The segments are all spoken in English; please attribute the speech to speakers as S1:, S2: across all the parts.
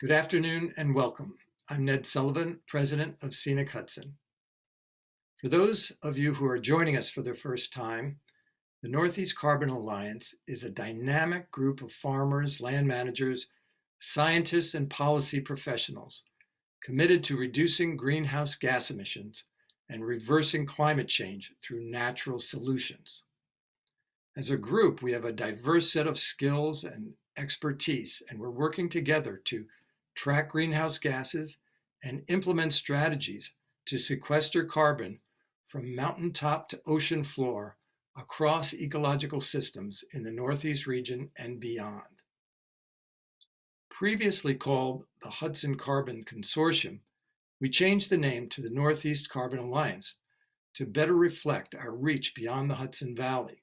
S1: Good afternoon and welcome. I'm Ned Sullivan, President of Scenic Hudson. For those of you who are joining us for the first time, the Northeast Carbon Alliance is a dynamic group of farmers, land managers, scientists, and policy professionals committed to reducing greenhouse gas emissions and reversing climate change through natural solutions. As a group, we have a diverse set of skills and expertise, and we're working together to track greenhouse gases and implement strategies to sequester carbon from mountaintop to ocean floor across ecological systems in the Northeast region and beyond. Previously called the Hudson Carbon Consortium, we changed the name to the Northeast Carbon Alliance to better reflect our reach beyond the Hudson Valley,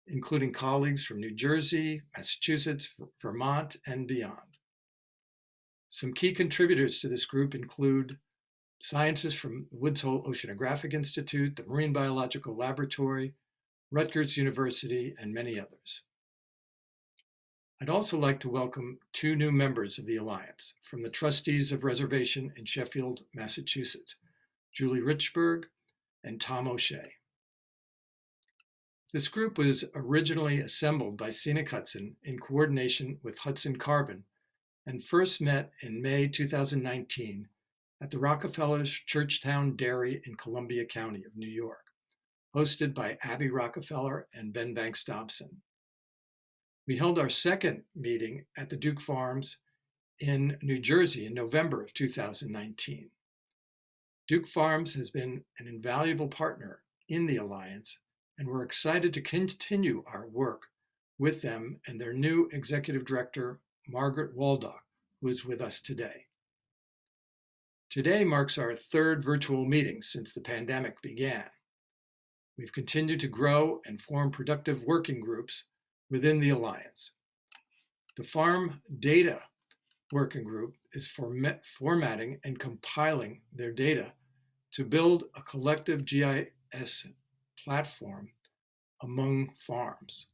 S1: including colleagues from New Jersey, Massachusetts, Vermont, and beyond. Some key contributors to this group include scientists from the Woods Hole Oceanographic Institute, the Marine Biological Laboratory, Rutgers University, and many others. I'd also like to welcome two new members of the Alliance from the Trustees of Reservation in Sheffield, Massachusetts, Julie Richberg and Tom O'Shea. This group was originally assembled by Scenic Hudson in coordination with Hudson Carbon and first met in May 2019 at the Rockefeller's Churchtown Dairy in Columbia County of New York, hosted by Abby Rockefeller and Ben Banks Dobson. We held our second meeting at the Duke Farms in New Jersey in November of 2019. Duke Farms has been an invaluable partner in the Alliance, and we're excited to continue our work with them and their new Executive Director, Margaret Waldock, who is with us today. Today marks our third virtual meeting since the pandemic began. We've continued to grow and form productive working groups within the Alliance. The Farm Data Working Group is formatting and compiling their data to build a collective GIS platform among farms,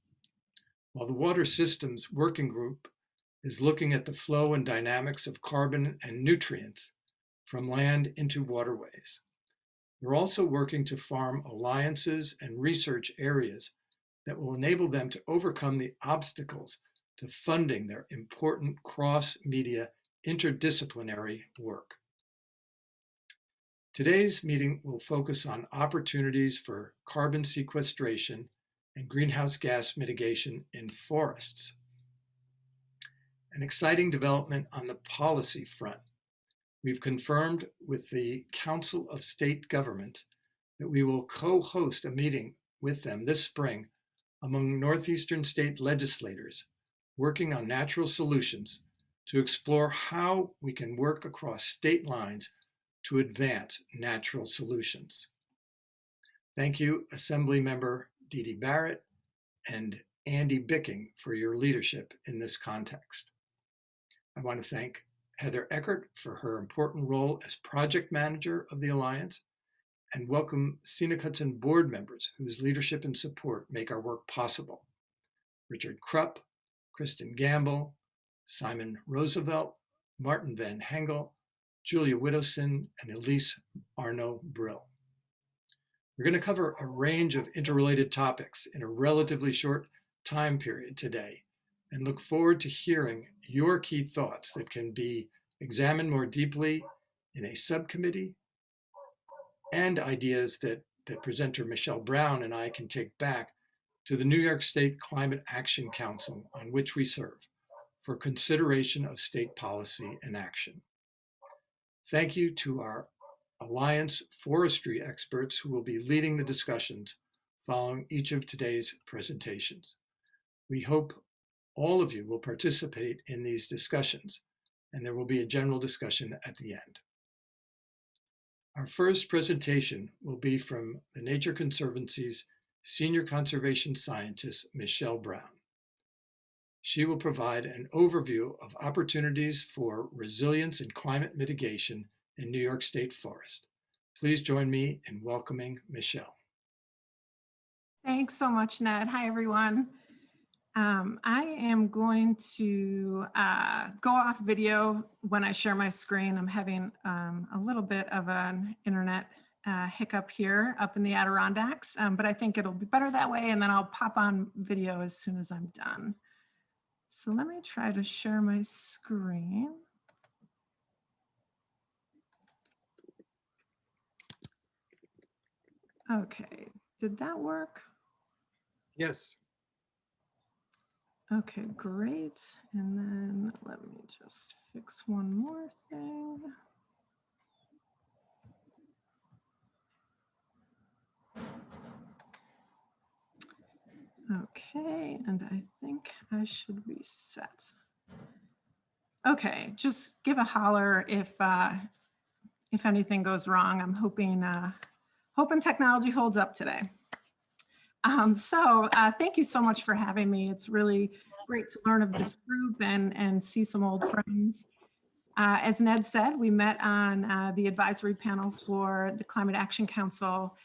S1: while the Water Systems Working Group is looking at the flow and dynamics of carbon and nutrients from land into waterways. We're also working to form alliances and research areas that will enable them to overcome the obstacles to funding their important cross-media interdisciplinary work. Today's meeting will focus on opportunities for carbon sequestration and greenhouse gas mitigation in forests. An exciting development on the policy front. We've confirmed with the Council of State Governments that we will co-host a meeting with them this spring among Northeastern state legislators working on natural solutions to explore how we can work across state lines to advance natural solutions. Thank you, Assembly Member Dee Dee Barrett and Andy Bicking, for your leadership in this context. I want to thank Heather Eckert for her important role as project manager of the Alliance, and welcome Scenic Hudson board members whose leadership and support make our work possible. Richard Krupp, Kristen Gamble, Simon Roosevelt, Martin Van Hengel, Julia Widowson, and Elise Arnaud-Brill. We're going to cover a range of interrelated topics in a relatively short time period today, and look forward to hearing your key thoughts that can be examined more deeply in a subcommittee, and ideas that presenter Michelle Brown and I can take back to the New York State Climate Action Council, on which we serve, for consideration of state policy and action. Thank you to our Alliance forestry experts who will be leading the discussions following each of today's presentations. We hope all of you will participate in these discussions, and there will be a general discussion at the end. Our first presentation will be from the Nature Conservancy's Senior Conservation Scientist, Michelle Brown. She will provide an overview of opportunities for resilience and climate mitigation in New York State Forest. Please join me in welcoming Michelle.
S2: Thanks so much, Ned. Hi, everyone. I am going to go off video when I share my screen. I'm having a little bit of an internet hiccup here up in the Adirondacks, but I think it'll be better that way, and then I'll pop on video as soon as I'm done. So let me try to share my screen. Okay, did that work?
S1: Yes.
S2: Okay, great. And then let me just fix one more thing. Okay, and I think I should reset. Okay, just give a holler if anything goes wrong. I'm hoping technology holds up today. Thank you so much for having me. It's really great to learn of this group and see some old friends. As Ned said, we met on the advisory panel for the Climate Action Council,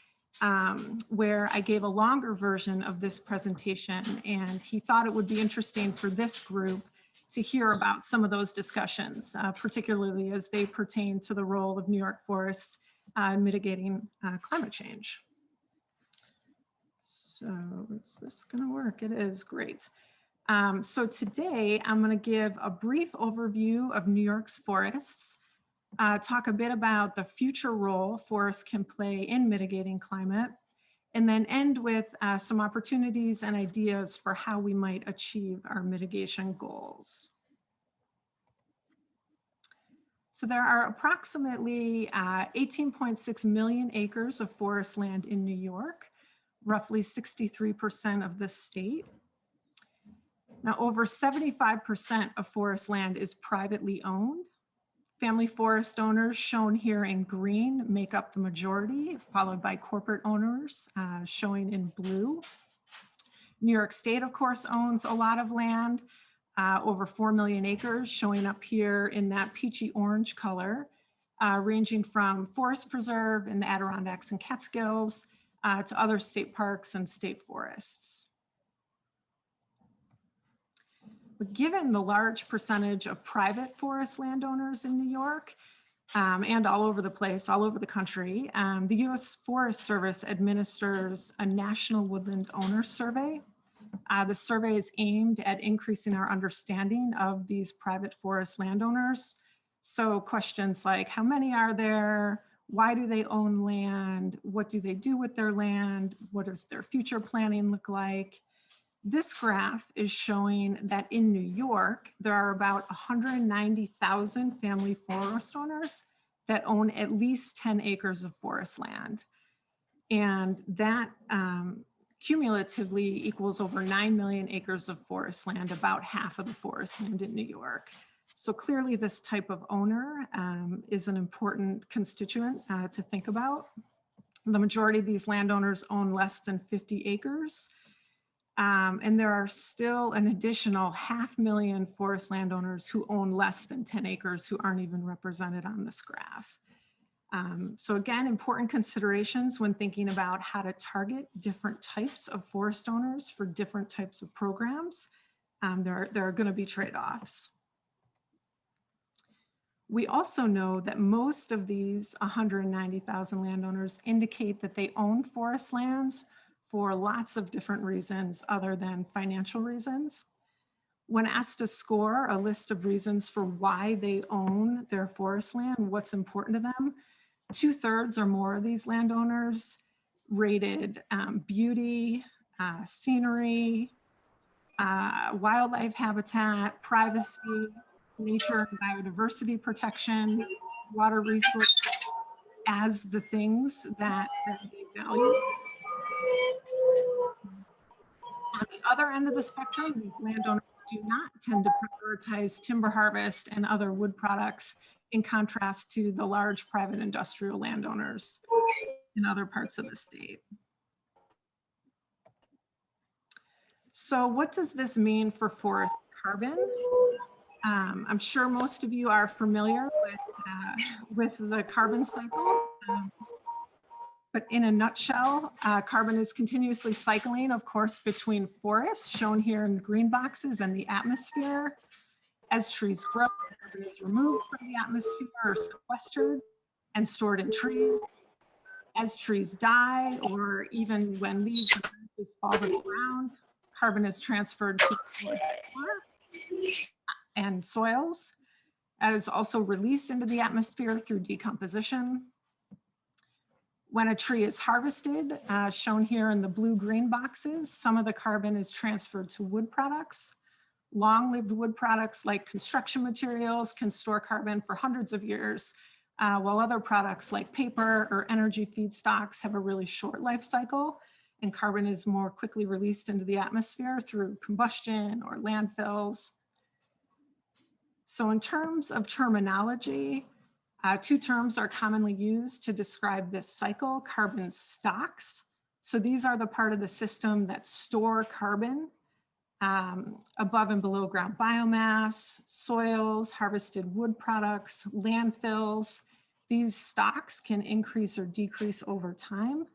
S2: where I gave a longer version of this presentation, and he thought it would be interesting for this group to hear about some of those discussions, particularly as they pertain to the role of New York forests in mitigating climate change. So is this going to work? It is. Great. So today I'm going to give a brief overview of New York's forests, talk a bit about the future role forests can play in mitigating climate, and then end with some opportunities and ideas for how we might achieve our mitigation goals. So there are approximately 18.6 million acres of forest land in New York, roughly 63% of the state. Now, over 75% of forest land is privately owned. Family forest owners, shown here in green, make up the majority, followed by corporate owners, showing in blue. New York State, of course, owns a lot of land, over 4 million acres, showing up here in that peachy orange color, ranging from forest preserve in the Adirondacks and Catskills to other state parks and state forests. But given the large percentage of private forest landowners in New York and all over the place, all over the country, the U.S. Forest Service administers a National Woodland Owner Survey. The survey is aimed at increasing our understanding of these private forest landowners. So questions like, how many are there? Why do they own land? What do they do with their land? What does their future planning look like? This graph is showing that in New York, there are about 190,000 family forest owners that own at least 10 acres of forest land. And that cumulatively equals over 9 million acres of forest land, about half of the forest land in New York. So clearly this type of owner is an important constituent to think about. The majority of these landowners own less than 50 acres. And there are still an additional 500,000 forest landowners who own less than 10 acres who aren't even represented on this graph. So again, important considerations when thinking about how to target different types of forest owners for different types of programs. There are going to be trade-offs. We also know that most of these 190,000 landowners indicate that they own forest lands for lots of different reasons other than financial reasons. When asked to score a list of reasons for why they own their forest land, what's important to them, 2/3 or more of these landowners rated beauty, scenery, wildlife habitat, privacy, nature and biodiversity protection, water resources as the things that they value. On the other end of the spectrum, these landowners do not tend to prioritize timber harvest and other wood products in contrast to the large private industrial landowners in other parts of the state. So what does this mean for forest carbon? I'm sure most of you are familiar with the carbon cycle. But in a nutshell, carbon is continuously cycling, of course, between forests, shown here in the green boxes, and the atmosphere. As trees grow, carbon is removed from the atmosphere or sequestered and stored in trees. As trees die, or even when leaves and branches fall to the ground, carbon is transferred to the forest floor and soils. It is also released into the atmosphere through decomposition. When a tree is harvested, shown here in the blue-green boxes, some of the carbon is transferred to wood products. Long-lived wood products like construction materials can store carbon for hundreds of years, while other products like paper or energy feedstocks have a really short life cycle, and carbon is more quickly released into the atmosphere through combustion or landfills. So in terms of terminology, two terms are commonly used to describe this cycle: carbon stocks. So these are the part of the system that store carbon above and below ground biomass, soils, harvested wood products, landfills. These stocks can increase or decrease over time.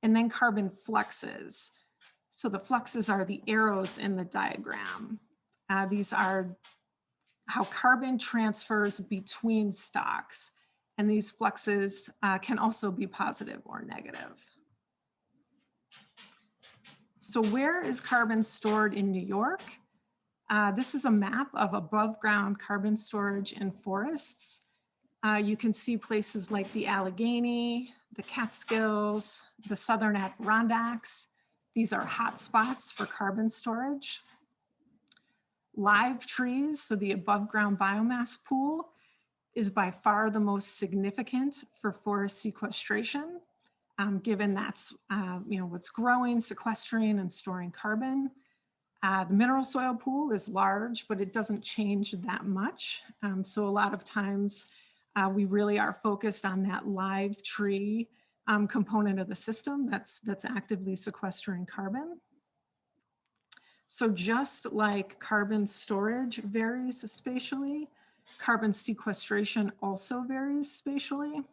S2: And then carbon fluxes. So the fluxes are the arrows in the diagram. These are how carbon transfers between stocks. And these fluxes can also be positive or negative. So where is carbon stored in New York? This is a map of above ground carbon storage in forests. You can see places like the Allegheny, the Catskills, the Southern Adirondacks. These are hotspots for carbon storage. Live trees, so the above ground biomass pool, is by far the most significant for forest sequestration, given that's what's growing, sequestering, and storing carbon. The mineral soil pool is large, but it doesn't change that much. So a lot of times we really are focused on that live tree component of the system that's actively sequestering carbon. So just like carbon storage varies spatially, carbon sequestration also varies spatially.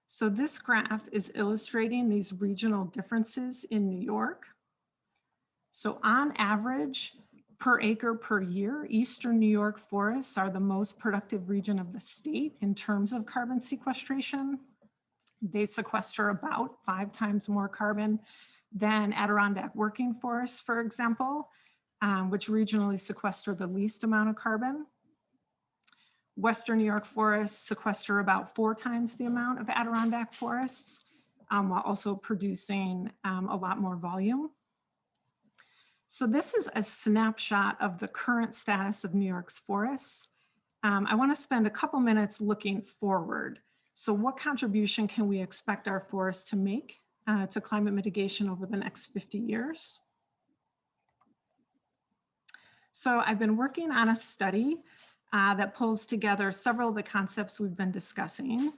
S2: So this graph is illustrating these regional differences in New York. So on average, per acre per year, Eastern New York forests are the most productive region of the state in terms of carbon sequestration. They sequester about 5 times more carbon than Adirondack working forests, for example, which regionally sequester the least amount of carbon. Western New York forests sequester about 4 times the amount of Adirondack forests, while also producing a lot more volume. So this is a snapshot of the current status of New York's forests. I want to spend a couple minutes looking forward. So what contribution can we expect our forests to make to climate mitigation over the next 50 years? So I've been working on a study that pulls together several of the concepts we've been discussing.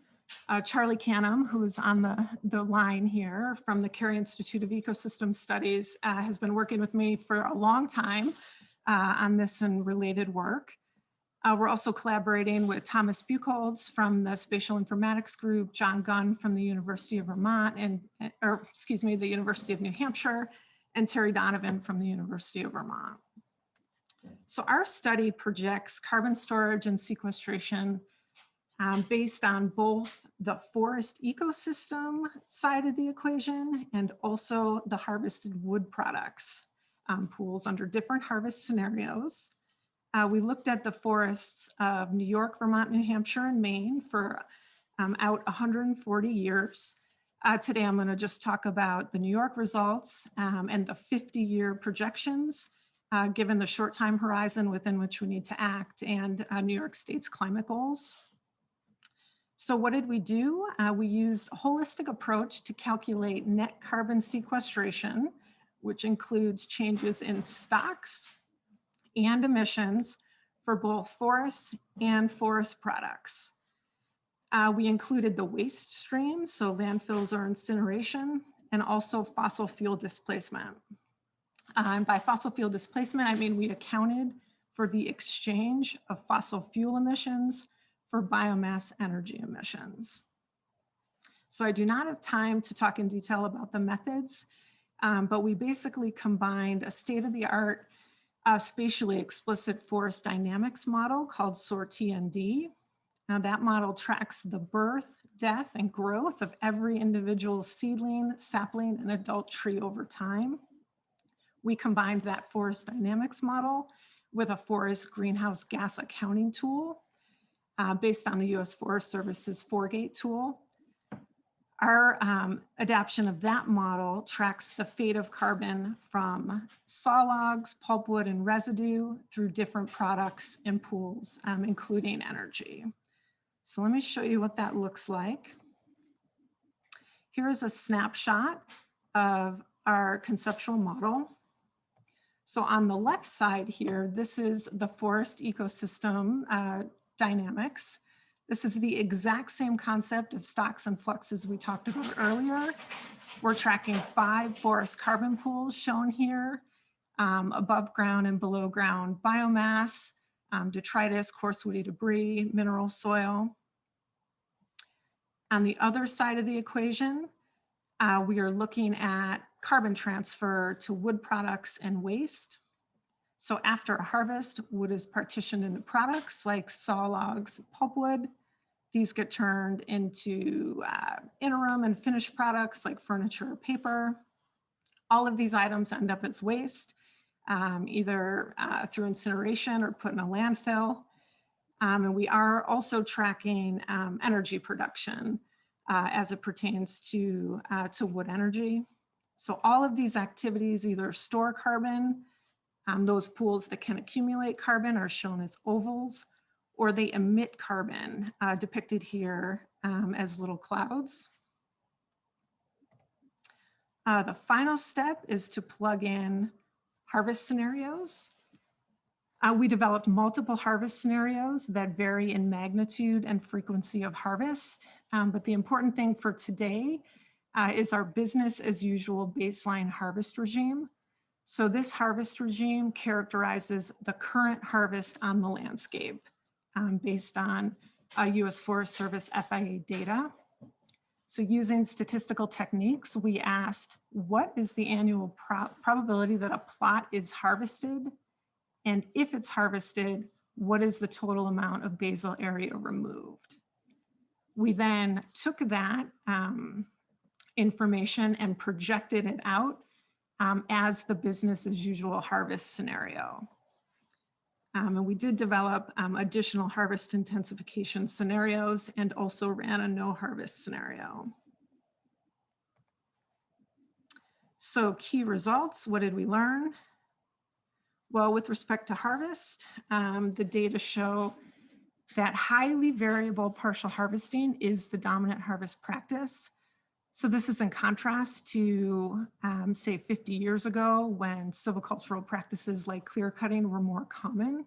S2: Charlie Canham, who's on the line here from the Cary Institute of Ecosystem Studies, has been working with me for a long time on this and related work. We're also collaborating with Thomas Buchholz from the Spatial Informatics Group, John Gunn from the University of Vermont, the University of New Hampshire, and Terry Donovan from the University of Vermont. So our study projects carbon storage and sequestration based on both the forest ecosystem side of the equation and also the harvested wood products pools under different harvest scenarios. We looked at the forests of New York, Vermont, New Hampshire, and Maine for out 140 years. Today, I'm going to just talk about the New York results and the 50-year projections, given the short time horizon within which we need to act and New York State's climate goals. So what did we do? We used a holistic approach to calculate net carbon sequestration, which includes changes in stocks and emissions for both forests and forest products. We included the waste stream, so landfills or incineration, and also fossil fuel displacement. And by fossil fuel displacement, I mean we accounted for the exchange of fossil fuel emissions for biomass energy emissions. So I do not have time to talk in detail about the methods, but we basically combined a state-of-the-art spatially explicit forest dynamics model called SOAR-TND. Now that model tracks the birth, death, and growth of every individual seedling, sapling, and adult tree over time. We combined that forest dynamics model with a forest greenhouse gas accounting tool based on the U.S. Forest Service's 4-gate tool. Our adaptation of that model tracks the fate of carbon from saw logs, pulpwood, and residue through different products and pools, including energy. So let me show you what that looks like. Here's a snapshot of our conceptual model. So on the left side here, this is the forest ecosystem dynamics. This is the exact same concept of stocks and fluxes we talked about earlier. We're tracking 5 forest carbon pools shown here, above ground and below ground biomass, detritus, coarse woody debris, mineral soil. On the other side of the equation, we are looking at carbon transfer to wood products and waste. So after a harvest, wood is partitioned into products like saw logs, pulpwood. These get turned into interim and finished products like furniture or paper. All of these items end up as waste, either through incineration or put in a landfill. And we are also tracking energy production as it pertains to wood energy. So all of these activities either store carbon, those pools that can accumulate carbon are shown as ovals, or they emit carbon, depicted here as little clouds. The final step is to plug in harvest scenarios. We developed multiple harvest scenarios that vary in magnitude and frequency of harvest. But the important thing for today is our business as usual baseline harvest regime. So this harvest regime characterizes the current harvest on the landscape based on U.S. Forest Service FIA data. So using statistical techniques, we asked, what is the annual probability that a plot is harvested? And if it's harvested, what is the total amount of basal area removed? We then took that information and projected it out as the business as usual harvest scenario. And we did develop additional harvest intensification scenarios and also ran a no harvest scenario. So key results, what did we learn? Well, with respect to harvest, the data show that highly variable partial harvesting is the dominant harvest practice. So this is in contrast to, say, 50 years ago when silvicultural practices like clear cutting were more common.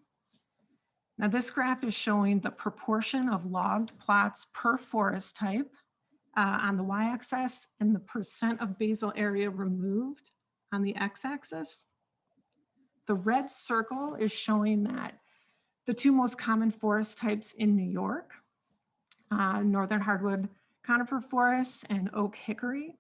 S2: Now this graph is showing the proportion of logged plots per forest type on the y-axis and the percent of basal area removed on the x-axis. The red circle is showing that the 2 most common forest types in New York, northern hardwood conifer forests and oak hickory.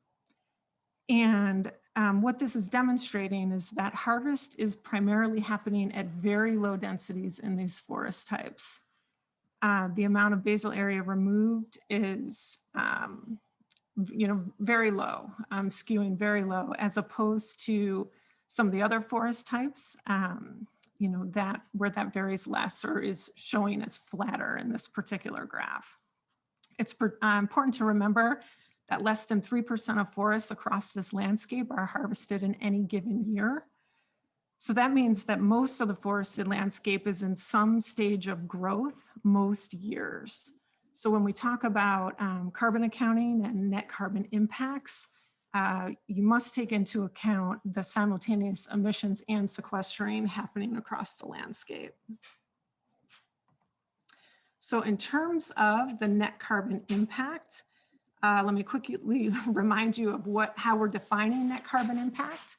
S2: And what this is demonstrating is that harvest is primarily happening at very low densities in these forest types. The amount of basal area removed is very low, skewing very low, as opposed to some of the other forest types, that where that varies less or is showing it's flatter in this particular graph. It's important to remember that less than 3% of forests across this landscape are harvested in any given year. So that means that most of the forested landscape is in some stage of growth most years. So when we talk about carbon accounting and net carbon impacts, you must take into account the simultaneous emissions and sequestering happening across the landscape. So in terms of the net carbon impact, let me quickly remind you of how we're defining net carbon impact.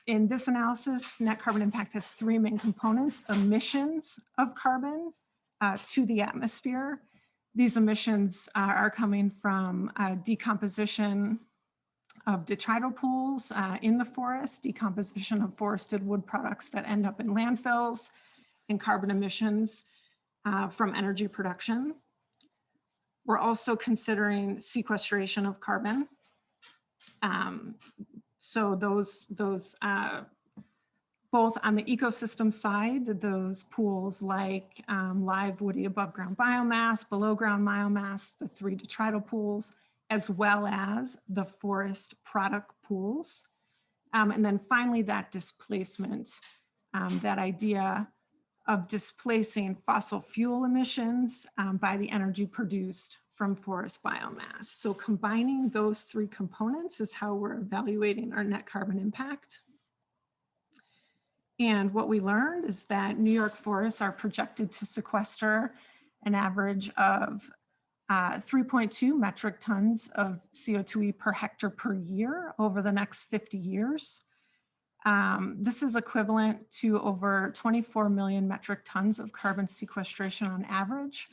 S2: In this analysis, net carbon impact has 3 main components: emissions of carbon to the atmosphere, These emissions are coming from decomposition of detrital pools in the forest, decomposition of forested wood products that end up in landfills, and carbon emissions from energy production. We're also considering sequestration of carbon. So those both on the ecosystem side, those pools like live woody above ground biomass, below ground biomass, the 3 detrital pools, as well as the forest product pools. And then finally that displacement, that idea of displacing fossil fuel emissions by the energy produced from forest biomass. So combining those 3 components is how we're evaluating our net carbon impact. And what we learned is that New York forests are projected to sequester an average of 3.2 metric tons of CO2e per hectare per year over the next 50 years. This is equivalent to over 24 million metric tons of carbon sequestration on average.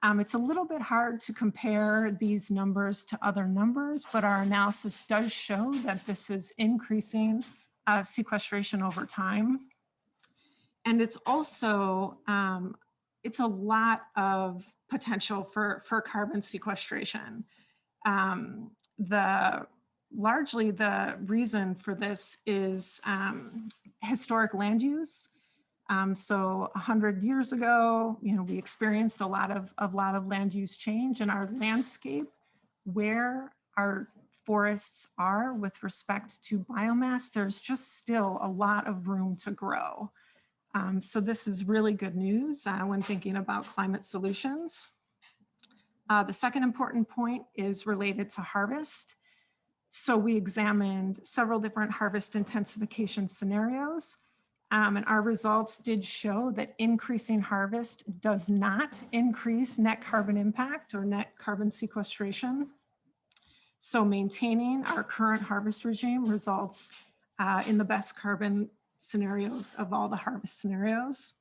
S2: It's a little bit hard to compare these numbers to other numbers, but our analysis does show that this is increasing sequestration over time. And it's also, it's a lot of potential for carbon sequestration. Largely the reason for this is historic land use. So 100 years ago, we experienced a lot of land use change in our landscape, where our forests are with respect to biomass. There's just still a lot of room to grow. So this is really good news when thinking about climate solutions. The second important point is related to harvest. So we examined several different harvest intensification scenarios, and our results did show that increasing harvest does not increase net carbon impact or net carbon sequestration. So maintaining our current harvest regime results in the best carbon scenario of all the harvest scenarios.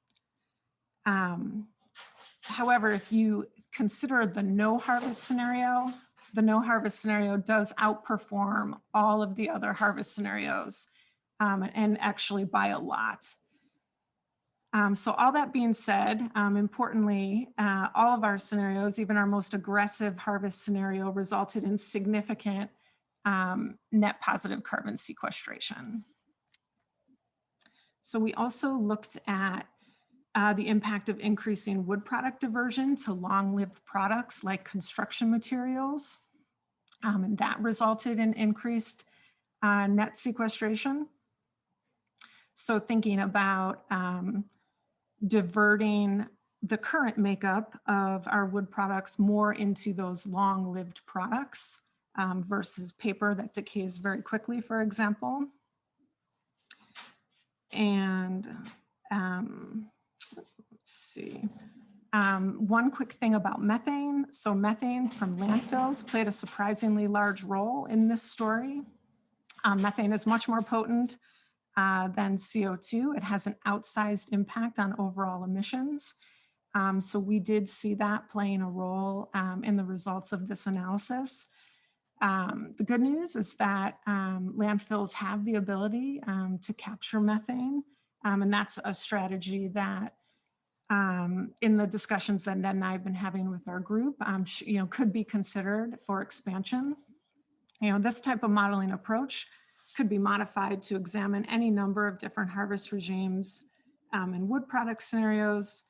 S2: However, if you consider the no harvest scenario does outperform all of the other harvest scenarios, and actually by a lot. So all that being said, importantly, all of our scenarios, even our most aggressive harvest scenario, resulted in significant net positive carbon sequestration. So we also looked at the impact of increasing wood product diversion to long-lived products like construction materials. And that resulted in increased net sequestration. So thinking about diverting the current makeup of our wood products more into those long-lived products versus paper that decays very quickly, for example. And let's see. One quick thing about methane. So methane from landfills played a surprisingly large role in this story. Methane is much more potent than CO2. It has an outsized impact on overall emissions. So we did see that playing a role in the results of this analysis. The good news is that landfills have the ability to capture methane, and that's a strategy that in the discussions that Ned and I have been having with our group, could be considered for expansion. This type of modeling approach could be modified to examine any number of different harvest regimes and wood product scenarios,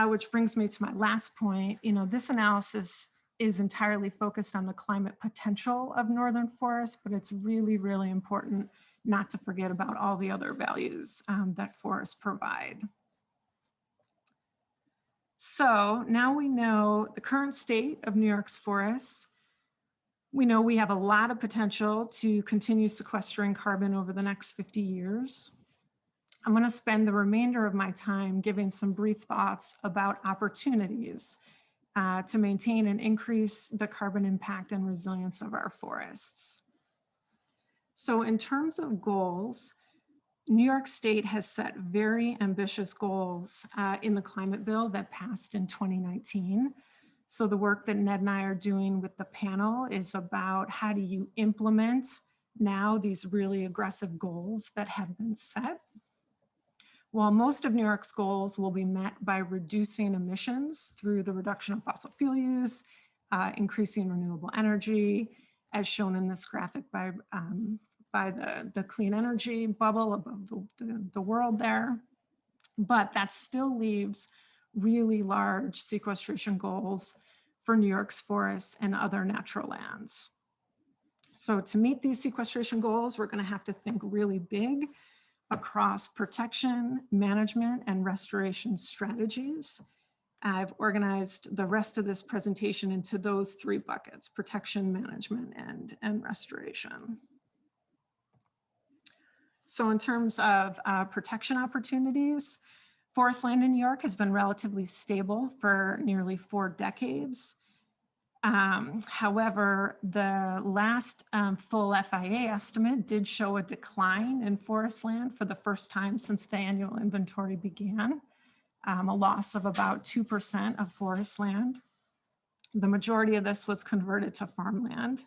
S2: which brings me to my last point. This analysis is entirely focused on the climate potential of northern forests, but it's really, really important not to forget about all the other values that forests provide. So now we know the current state of New York's forests. We know we have a lot of potential to continue sequestering carbon over the next 50 years. I'm going to spend the remainder of my time giving some brief thoughts about opportunities to maintain and increase the carbon impact and resilience of our forests. So in terms of goals, New York State has set very ambitious goals in the climate bill that passed in 2019. So the work that Ned and I are doing with the panel is about how do you implement now these really aggressive goals that have been set. While most of New York's goals will be met by reducing emissions through the reduction of fossil fuel use, increasing renewable energy, as shown in this graphic by the clean energy bubble above the world there. But that still leaves really large sequestration goals for New York's forests and other natural lands. So to meet these sequestration goals, we're going to have to think really big across protection, management, and restoration strategies. I've organized the rest of this presentation into those three buckets: protection, management, and restoration. So in terms of protection opportunities, forest land in New York has been relatively stable for nearly 4 decades. However, the last full FIA estimate did show a decline in forest land for the first time since the annual inventory began, a loss of about 2% of forest land. The majority of this was converted to farmland.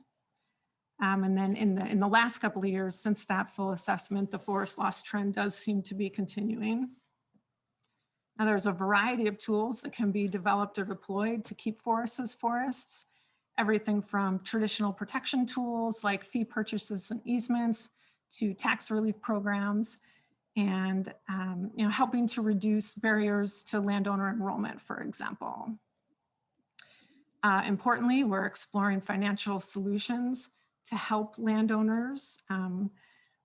S2: And then in the last couple of years since that full assessment, the forest loss trend does seem to be continuing. Now, there's a variety of tools that can be developed or deployed to keep forests as forests. Everything from traditional protection tools like fee purchases and easements to tax relief programs, and helping to reduce barriers to landowner enrollment, for example. Importantly, we're exploring financial solutions to help landowners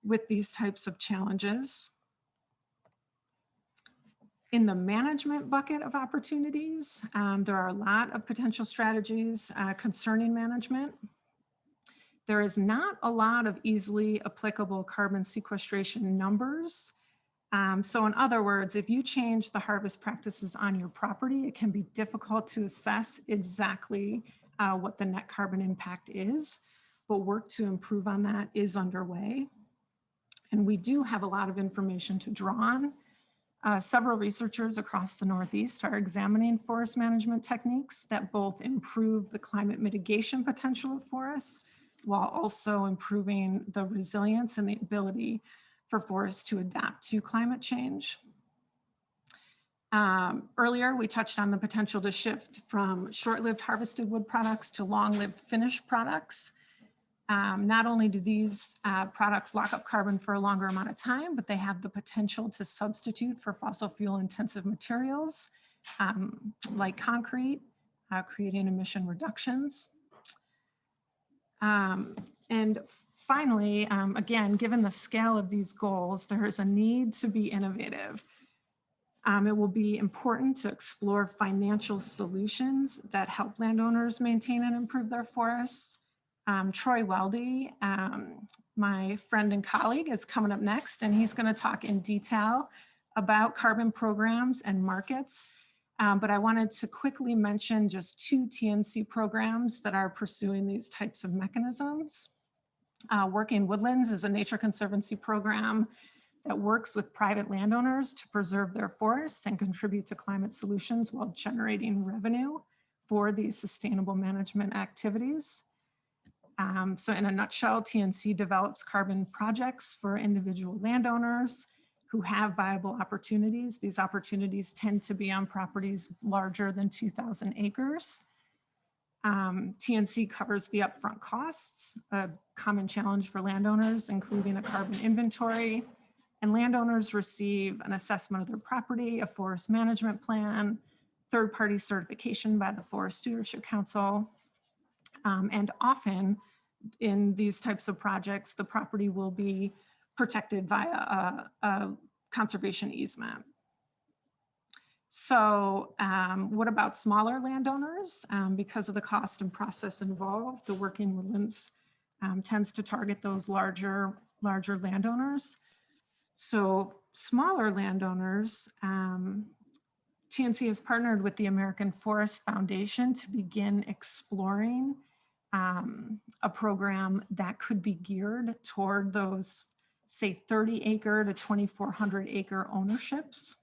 S2: with these types of challenges. In the management bucket of opportunities, there are a lot of potential strategies concerning management. There is not a lot of easily applicable carbon sequestration numbers. So in other words, if you change the harvest practices on your property, it can be difficult to assess exactly what the net carbon impact is, but work to improve on that is underway. And we do have a lot of information to draw on. Several researchers across the Northeast are examining forest management techniques that both improve the climate mitigation potential of forests while also improving the resilience and the ability for forests to adapt to climate change. Earlier, we touched on the potential to shift from short-lived harvested wood products to long-lived finished products. Not only do these products lock up carbon for a longer amount of time, but they have the potential to substitute for fossil fuel intensive materials like concrete, creating emission reductions. And finally, again, given the scale of these goals, there is a need to be innovative. It will be important to explore financial solutions that help landowners maintain and improve their forests. Troy Weldy, my friend and colleague, is coming up next, and he's going to talk in detail about carbon programs and markets. But I wanted to quickly mention just 2 TNC programs that are pursuing these types of mechanisms. Working Woodlands is a nature conservancy program that works with private landowners to preserve their forests and contribute to climate solutions while generating revenue for these sustainable management activities. So in a nutshell, TNC develops carbon projects for individual landowners who have viable opportunities. These opportunities tend to be on properties larger than 2,000 acres. TNC covers the upfront costs, a common challenge for landowners, including a carbon inventory, and landowners receive an assessment of their property, a forest management plan, third-party certification by the Forest Stewardship Council, and often in these types of projects, the property will be protected via a conservation easement. So what about smaller landowners? Because of the cost and process involved, the Working Woodlands tends to target those larger landowners. So smaller landowners, TNC has partnered with the American Forest Foundation to begin exploring a program that could be geared toward those, say, 30 acre to 2,400 acre ownerships.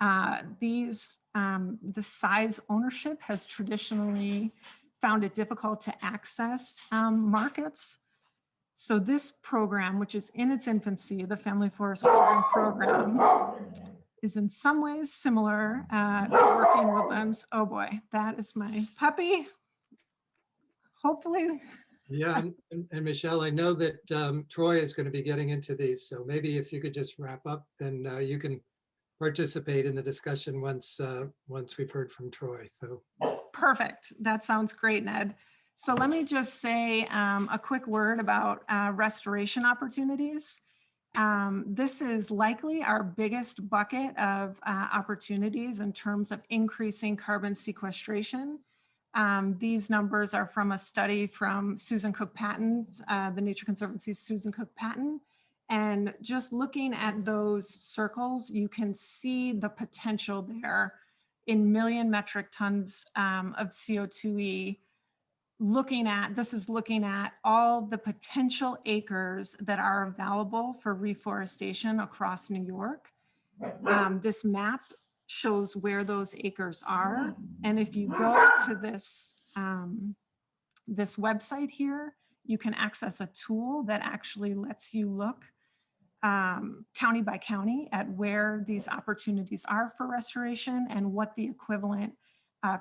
S2: The size ownership has traditionally found it difficult to access markets. So this program, which is in its infancy, the Family Forest Carbon Program, is in some ways similar to working woodlands. Oh boy, that is my puppy. Hopefully.
S1: Yeah, and Michelle, I know that Troy is going to be getting into these, so maybe if you could just wrap up, then you can participate in the discussion once we've heard from Troy. So
S2: Perfect. That sounds great, Ned. So let me just say a quick word about restoration opportunities. This is likely our biggest bucket of opportunities in terms of increasing carbon sequestration. These numbers are from a study from Susan Cook Patton's, the Nature Conservancy's Susan Cook Patton. And just looking at those circles, you can see the potential there in million metric tons of CO2e. This is looking at all the potential acres that are available for reforestation across New York. This map shows where those acres are. And if you go to this, this website here, you can access a tool that actually lets you look county by county at where these opportunities are for restoration and what the equivalent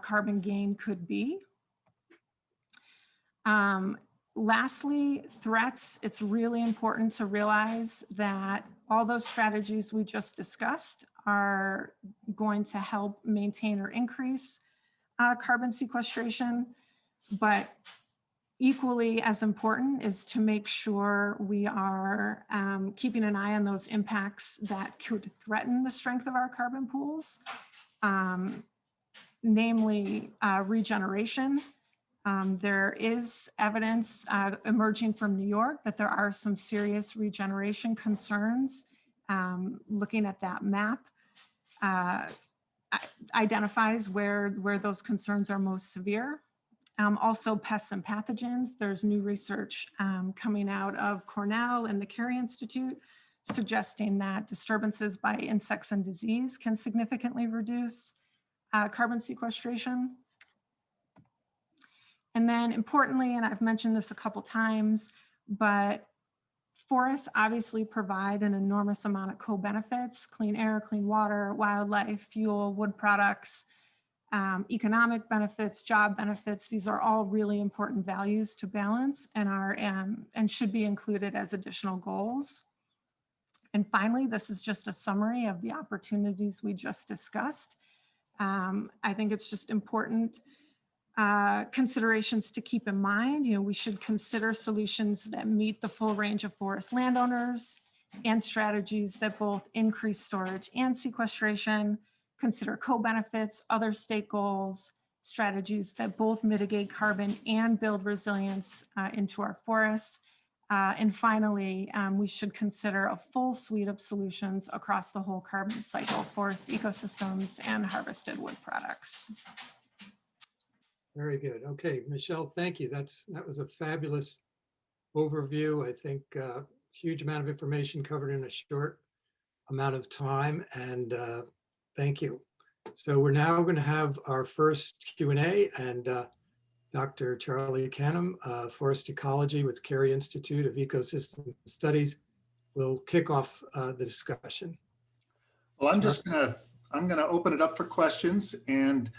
S2: carbon gain could be. Lastly, threats. It's really important to realize that all those strategies we just discussed are going to help maintain or increase carbon sequestration, but equally as important is to make sure we are keeping an eye on those impacts that could threaten the strength of our carbon pools, namely regeneration. There is evidence emerging from New York that there are some serious regeneration concerns. Looking at that map identifies where those concerns are most severe. Also pests and pathogens. There's new research coming out of Cornell and the Carey Institute suggesting that disturbances by insects and disease can significantly reduce carbon sequestration. And then importantly, and I've mentioned this a couple times, but forests obviously provide an enormous amount of co-benefits: clean air, clean water, wildlife, fuel, wood products, economic benefits, job benefits. These are all really important values to balance and are and should be included as additional goals. And finally, this is just a summary of the opportunities we just discussed. I think it's just important considerations to keep in mind. You know, we should consider solutions that meet the full range of forest landowners and strategies that both increase storage and sequestration, consider co-benefits, other state goals, strategies that both mitigate carbon and build resilience into our forests. And finally, we should consider a full suite of solutions across the whole carbon cycle, forest ecosystems and harvested wood products.
S1: very good. Okay, Michelle, thank you. That was a fabulous overview. I think huge amount of information covered in a short amount of time, and thank you. So we're now going to have our first Q&A, and Dr. Charlie Canham, Forest Ecology with Carey Institute of Ecosystem Studies, will kick off the discussion.
S3: Well, I'm gonna open it up for questions, and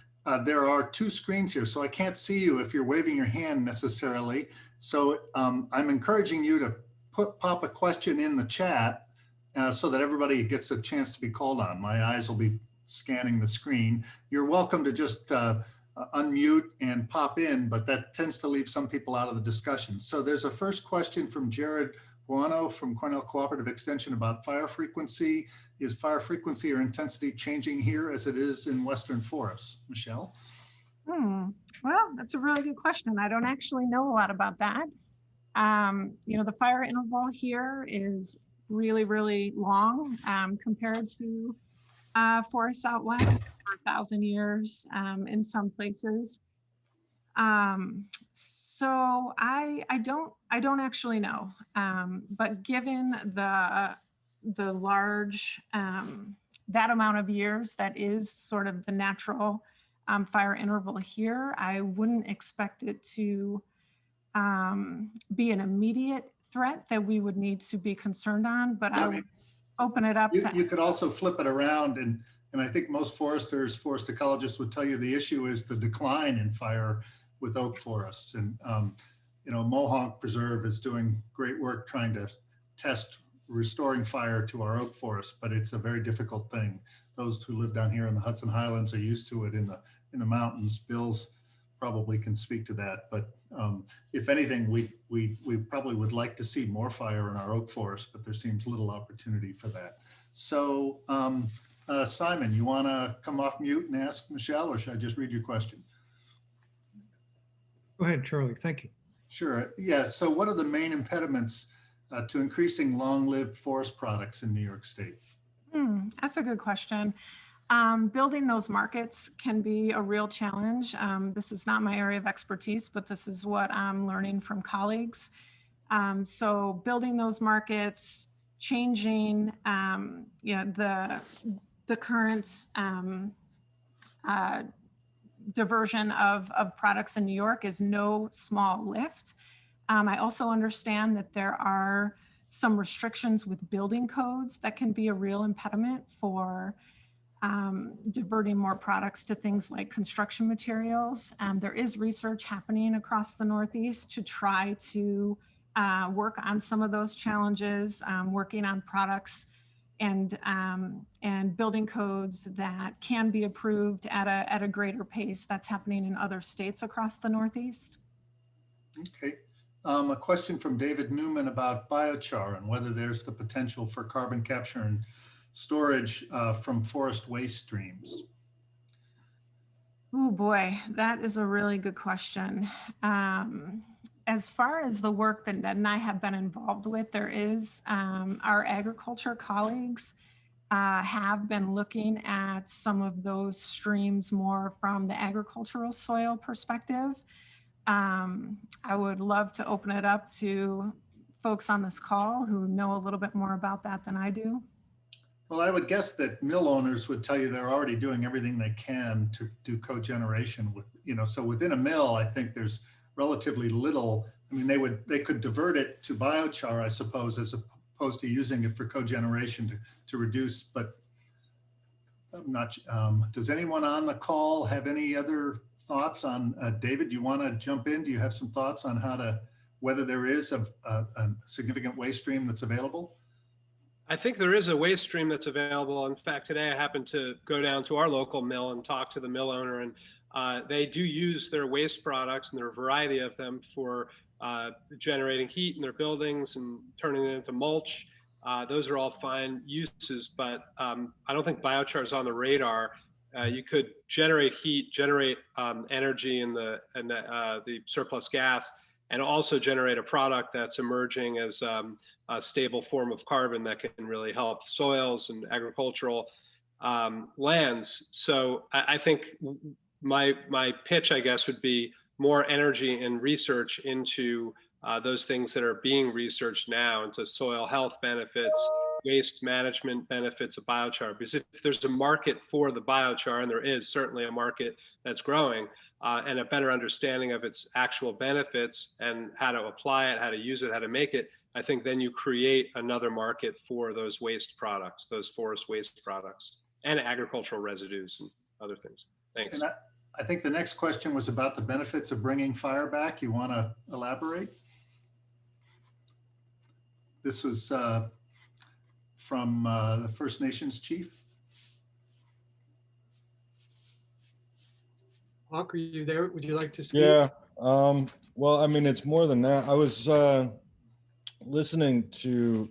S3: there are two screens here, so I can't see you if you're waving your hand necessarily. So I'm encouraging you to pop a question in the chat so that everybody gets a chance to be called on. My eyes will be scanning the screen. You're welcome to just unmute and pop in, but that tends to leave some people out of the discussion. So there's a first question from Jared Buono from Cornell Cooperative Extension about fire frequency. Is fire frequency or intensity changing here as it is in Western forests? Michelle?
S2: Well, that's a really good question. I don't actually know a lot about that. You know, the fire interval here is really, really long compared to forests out west for 1,000 years in some places. So I don't actually know, but given the large that amount of years, that is sort of the natural fire interval here. I wouldn't expect it to be an immediate threat that we would need to be concerned on, but I would open it up to.
S3: You could also flip it around, and I think most foresters, forest ecologists would tell you the issue is the decline in fire with oak forests. And you know, Mohonk Preserve is doing great work trying to test restoring fire to our oak forests, but it's a very difficult thing. Those who live down here in the Hudson Highlands are used to it in the mountains. Bill's probably can speak to that, but if anything, we probably would like to see more fire in our oak forest, but there seems little opportunity for that. So Simon, you want to come off mute and ask Michelle, or should I just read your question?
S4: Go ahead, Charlie. Thank you.
S3: Sure. Yeah. So what are the main impediments to increasing long-lived forest products in New York State?
S2: That's a good question. Building those markets can be a real challenge. This is not my area of expertise, but this is what I'm learning from colleagues. So building those markets, changing the current diversion of products in New York is no small lift. I also understand that there are some restrictions with building codes that can be a real impediment for diverting more products to things like construction materials. There is research happening across the Northeast to try to work on some of those challenges, working on products and building codes that can be approved at a greater pace. That's happening in other states across the Northeast.
S3: Okay. A question from David Newman about biochar and whether there's the potential for carbon capture and storage from forest waste streams.
S2: Oh boy, that is a really good question. As far as the work that Ned and I have been involved with, there is our agriculture colleagues have been looking at some of those streams more from the agricultural soil perspective. I would love to open it up to folks on this call who know a little bit more about that than I do.
S3: Well, I would guess that mill owners would tell you they're already doing everything they can to do cogeneration with, you know, so within a mill, I think there's relatively little. I mean, they could divert it to biochar, I suppose, as opposed to using it for cogeneration to reduce, but I'm not, does anyone on the call have any other thoughts on, David, do you want to jump in? Do you have some thoughts on whether there is a significant waste stream that's available?
S5: I think there is a waste stream that's available. In fact, today I happened to go down to our local mill and talk to the mill owner, and they do use their waste products, and there are a variety of them for generating heat in their buildings and turning it into mulch. Those are all fine uses, but I don't think biochar is on the radar. You could generate heat, generate energy in the surplus gas, and also generate a product that's emerging as a stable form of carbon that can really help soils and agricultural lands. So I think my pitch, I guess, would be more energy and research into those things that are being researched now, into soil health benefits, waste management benefits of biochar. Because if there's a market for the biochar, and there is certainly a market that's growing, and a better understanding of its actual benefits and how to apply it, how to use it, how to make it, I think then you create another market for those waste products, those forest waste products, and agricultural residues and other things. Thanks.
S3: And I think the next question was about the benefits of bringing fire back. You want to elaborate? This was from the First Nations chief.
S4: Hawk, are you there? Would you like to speak?
S6: Yeah. Well, I mean, it's more than that. I was listening to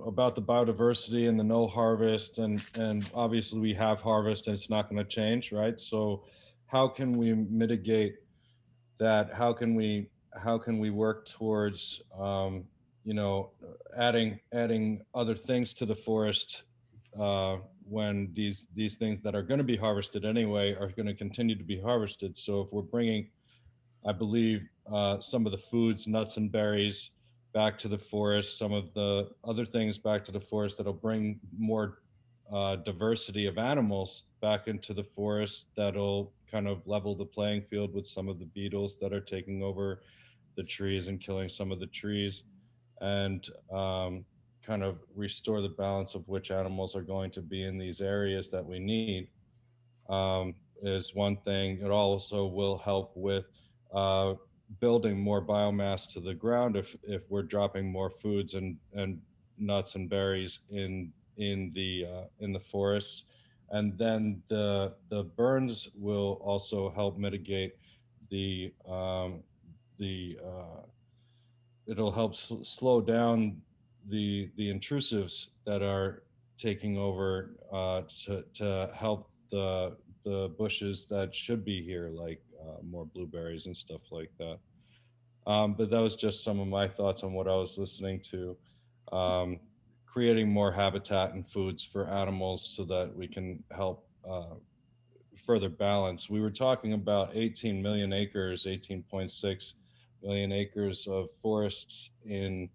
S6: about the biodiversity and the no harvest, and obviously we have harvest and it's not going to change, right? So how can we mitigate that? How can we work towards you know, adding other things to the forest when these things that are going to be harvested anyway are going to continue to be harvested? So if we're bringing, I believe, some of the foods, nuts and berries back to the forest, some of the other things back to the forest that'll bring more diversity of animals back into the forest that'll kind of level the playing field with some of the beetles that are taking over the trees and killing some of the trees, and kind of restore the balance of which animals are going to be in these areas that we need, is one thing. It also will help with uh, building more biomass to the ground if we're dropping more foods and nuts and berries in the forests, and then the burns will also help mitigate the it'll help slow down the intrusives that are taking over, to help the bushes that should be here, like more blueberries and stuff like that. But that was just some of my thoughts on what I was listening to. Creating more habitat and foods for animals so that we can help further balance. We were talking about 18 million acres, 18.6 million acres of forests in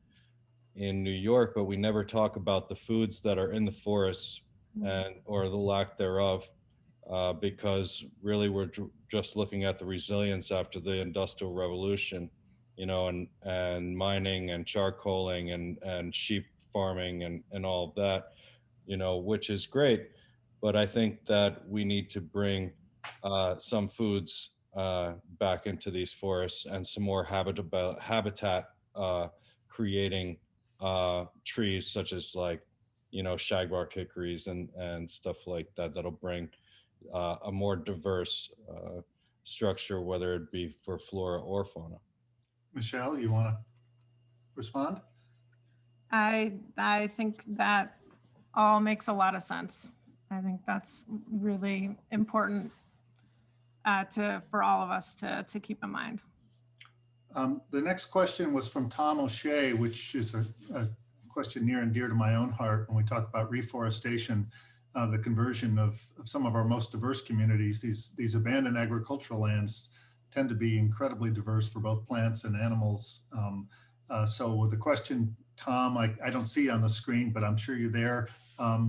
S6: New York, but we never talk about the foods that are in the forests and or the lack thereof, because really we're just looking at the resilience after the Industrial Revolution, and mining and charcoaling and sheep farming and all of that, which is great. But I think that we need to bring some foods back into these forests and some more habitat creating trees, such as like, shagbark hickories and stuff like that, that'll bring a more diverse structure, whether it be for flora or fauna.
S3: Michelle, you want to respond?
S2: I think that all makes a lot of sense. I think that's really important for all of us to keep in mind.
S3: The next question was from Tom O'Shea, which is a question near and dear to my own heart when we talk about reforestation, the conversion of some of our most diverse communities. These abandoned agricultural lands tend to be incredibly diverse for both plants and animals. So the question, Tom, I don't see on the screen, but I'm sure you're there.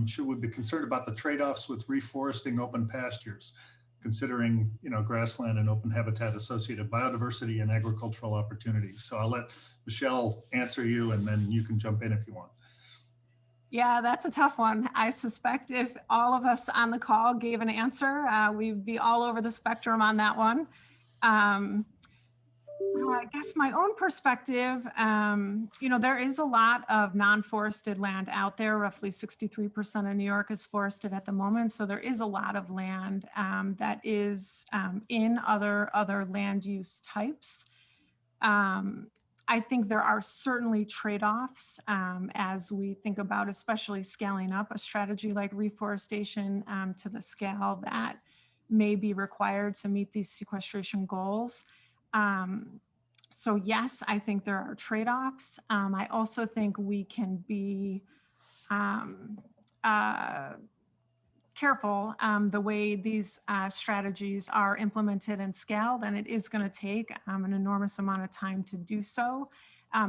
S3: Should we be concerned about the trade-offs with reforesting open pastures, considering grassland and open habitat associated biodiversity and agricultural opportunities? So I'll let Michelle answer you, and then you can jump in if you want.
S2: Yeah, that's a tough one. I suspect if all of us on the call gave an answer, we'd be all over the spectrum on that one. I guess my own perspective, there is a lot of non-forested land out there. Roughly 63% of New York is forested at the moment. So there is a lot of land that is in other land use types. I think there are certainly trade-offs as we think about especially scaling up a strategy like reforestation to the scale that may be required to meet these sequestration goals. So yes, I think there are trade-offs. I also think we can be careful the way these strategies are implemented and scaled, and it is going to take an enormous amount of time to do so.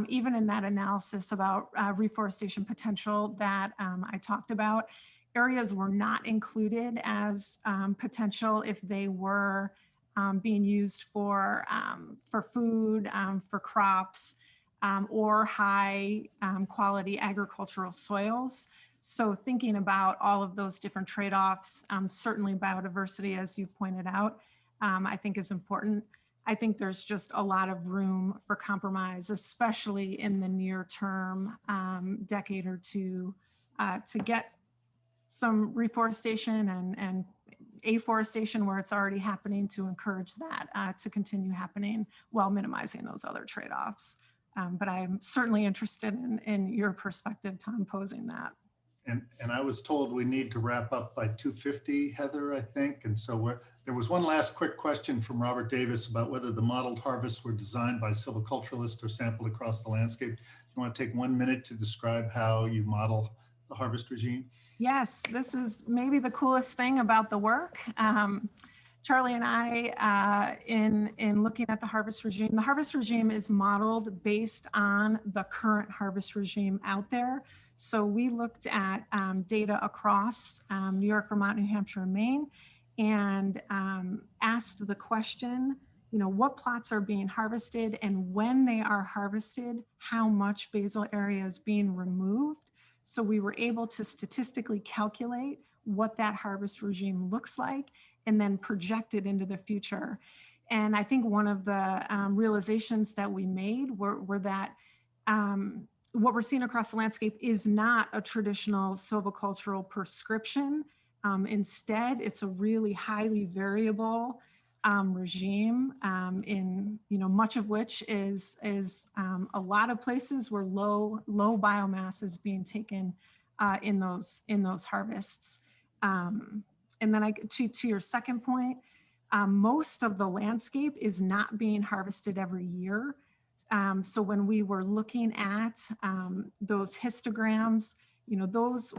S2: Even in that analysis about reforestation potential that I talked about, areas were not included as potential if they were being used for food, for crops, or high quality agricultural soils. So thinking about all of those different trade-offs, certainly biodiversity, as you pointed out, I think is important. I think there's just a lot of room for compromise, especially in the near term decade or two, to get some reforestation and afforestation where it's already happening, to encourage that to continue happening while minimizing those other trade-offs. But I'm certainly interested in your perspective, Tom, posing that.
S3: And I was told we need to wrap up by 2:50, Heather, I think. And so there was one last quick question from Robert Davis about whether the modeled harvests were designed by silviculturalists or sampled across the landscape. You want to take 1 minute to describe how you model the harvest regime?
S2: Yes, this is maybe the coolest thing about the work. Charlie and I, in looking at the harvest regime is modeled based on the current harvest regime out there. So we looked at data across New York, Vermont, New Hampshire, and Maine, and asked the question, what plots are being harvested, and when they are harvested, how much basal area is being removed. So we were able to statistically calculate what that harvest regime looks like and then project it into the future. And I think one of the realizations that we made were that what we're seeing across the landscape is not a traditional silvicultural prescription. Instead, it's a really highly variable regime in much of which is a lot of places where low biomass is being taken in those harvests. And then to your second point, most of the landscape is not being harvested every year. So when we were looking at those histograms, those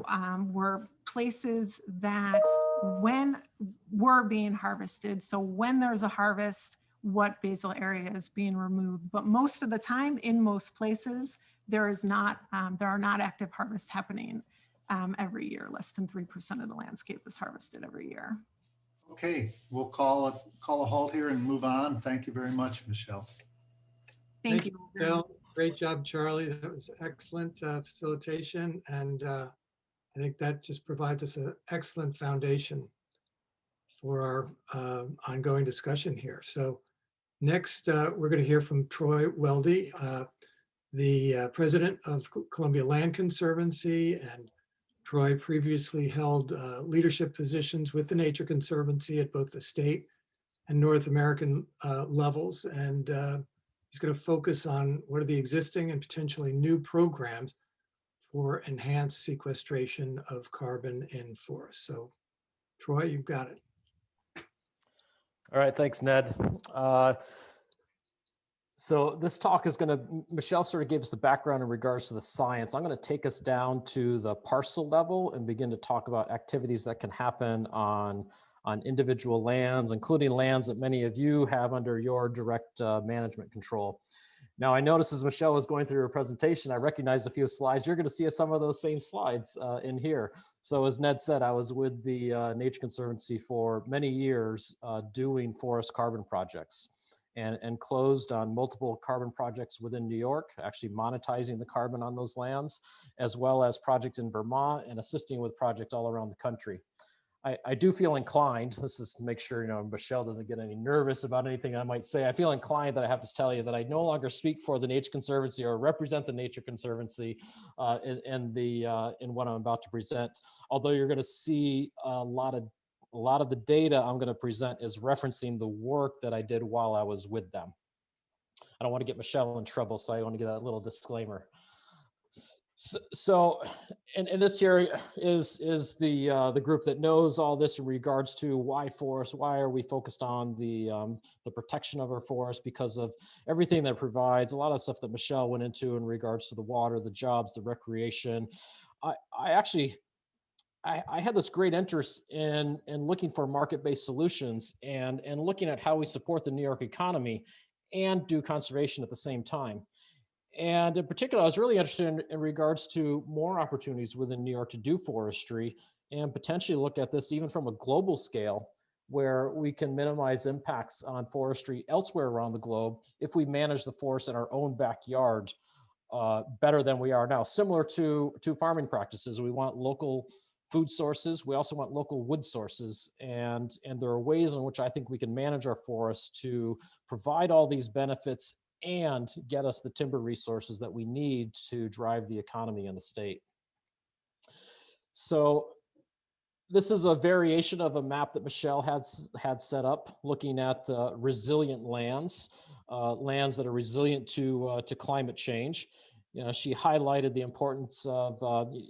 S2: were places that when were being harvested. So when there's a harvest, what basal area is being removed. But most of the time, in most places, there are not active harvests happening every year. Less than 3% of the landscape is harvested every year.
S3: Okay, we'll call a halt here and move on. Thank you very much, Michelle.
S2: Thank you.
S4: Michelle. Great job, Charlie. That was excellent facilitation. And I think that just provides us an excellent foundation for our ongoing discussion here. So next, we're going to hear from Troy Weldy, the president of Columbia Land Conservancy. And Troy previously held leadership positions with the Nature Conservancy at both the state and North American levels. And he's going to focus on what are the existing and potentially new programs for enhanced sequestration of carbon in forests. So Troy, you've got it.
S7: All right, thanks, Ned. So this talk is going to, Michelle sort of gave us the background in regards to the science. I'm going to take us down to the parcel level and begin to talk about activities that can happen on individual lands, including lands that many of you have under your direct management control. Now, I noticed as Michelle was going through her presentation, I recognized a few slides. You're going to see some of those same slides in here. So as Ned said, I was with the Nature Conservancy for many years doing forest carbon projects and closed on multiple carbon projects within New York, actually monetizing the carbon on those lands, as well as projects in Vermont and assisting with projects all around the country. I do feel inclined, this is to make sure, Michelle doesn't get any nervous about anything I might say. I feel inclined that I have to tell you that I no longer speak for the Nature Conservancy or represent the Nature Conservancy in what I'm about to present. Although you're going to see a lot of the data I'm going to present is referencing the work that I did while I was with them. I don't want to get Michelle in trouble, so I want to give that little disclaimer. So and this here is the group that knows all this in regards to why forests, why are we focused on the protection of our forests, because of everything that it provides, a lot of stuff that Michelle went into in regards to the water, the jobs, the recreation. I had this great interest in looking for market-based solutions and looking at how we support the New York economy and do conservation at the same time. And in particular, I was really interested in regards to more opportunities within New York to do forestry and potentially look at this even from a global scale, where we can minimize impacts on forestry elsewhere around the globe if we manage the forest in our own backyard better than we are now. Similar to farming practices, we want local food sources. We also want local wood sources. And there are ways in which I think we can manage our forests to provide all these benefits and get us the timber resources that we need to drive the economy in the state. So this is a variation of a map that Michelle had set up, looking at the resilient lands, lands that are resilient to climate change. She highlighted the importance of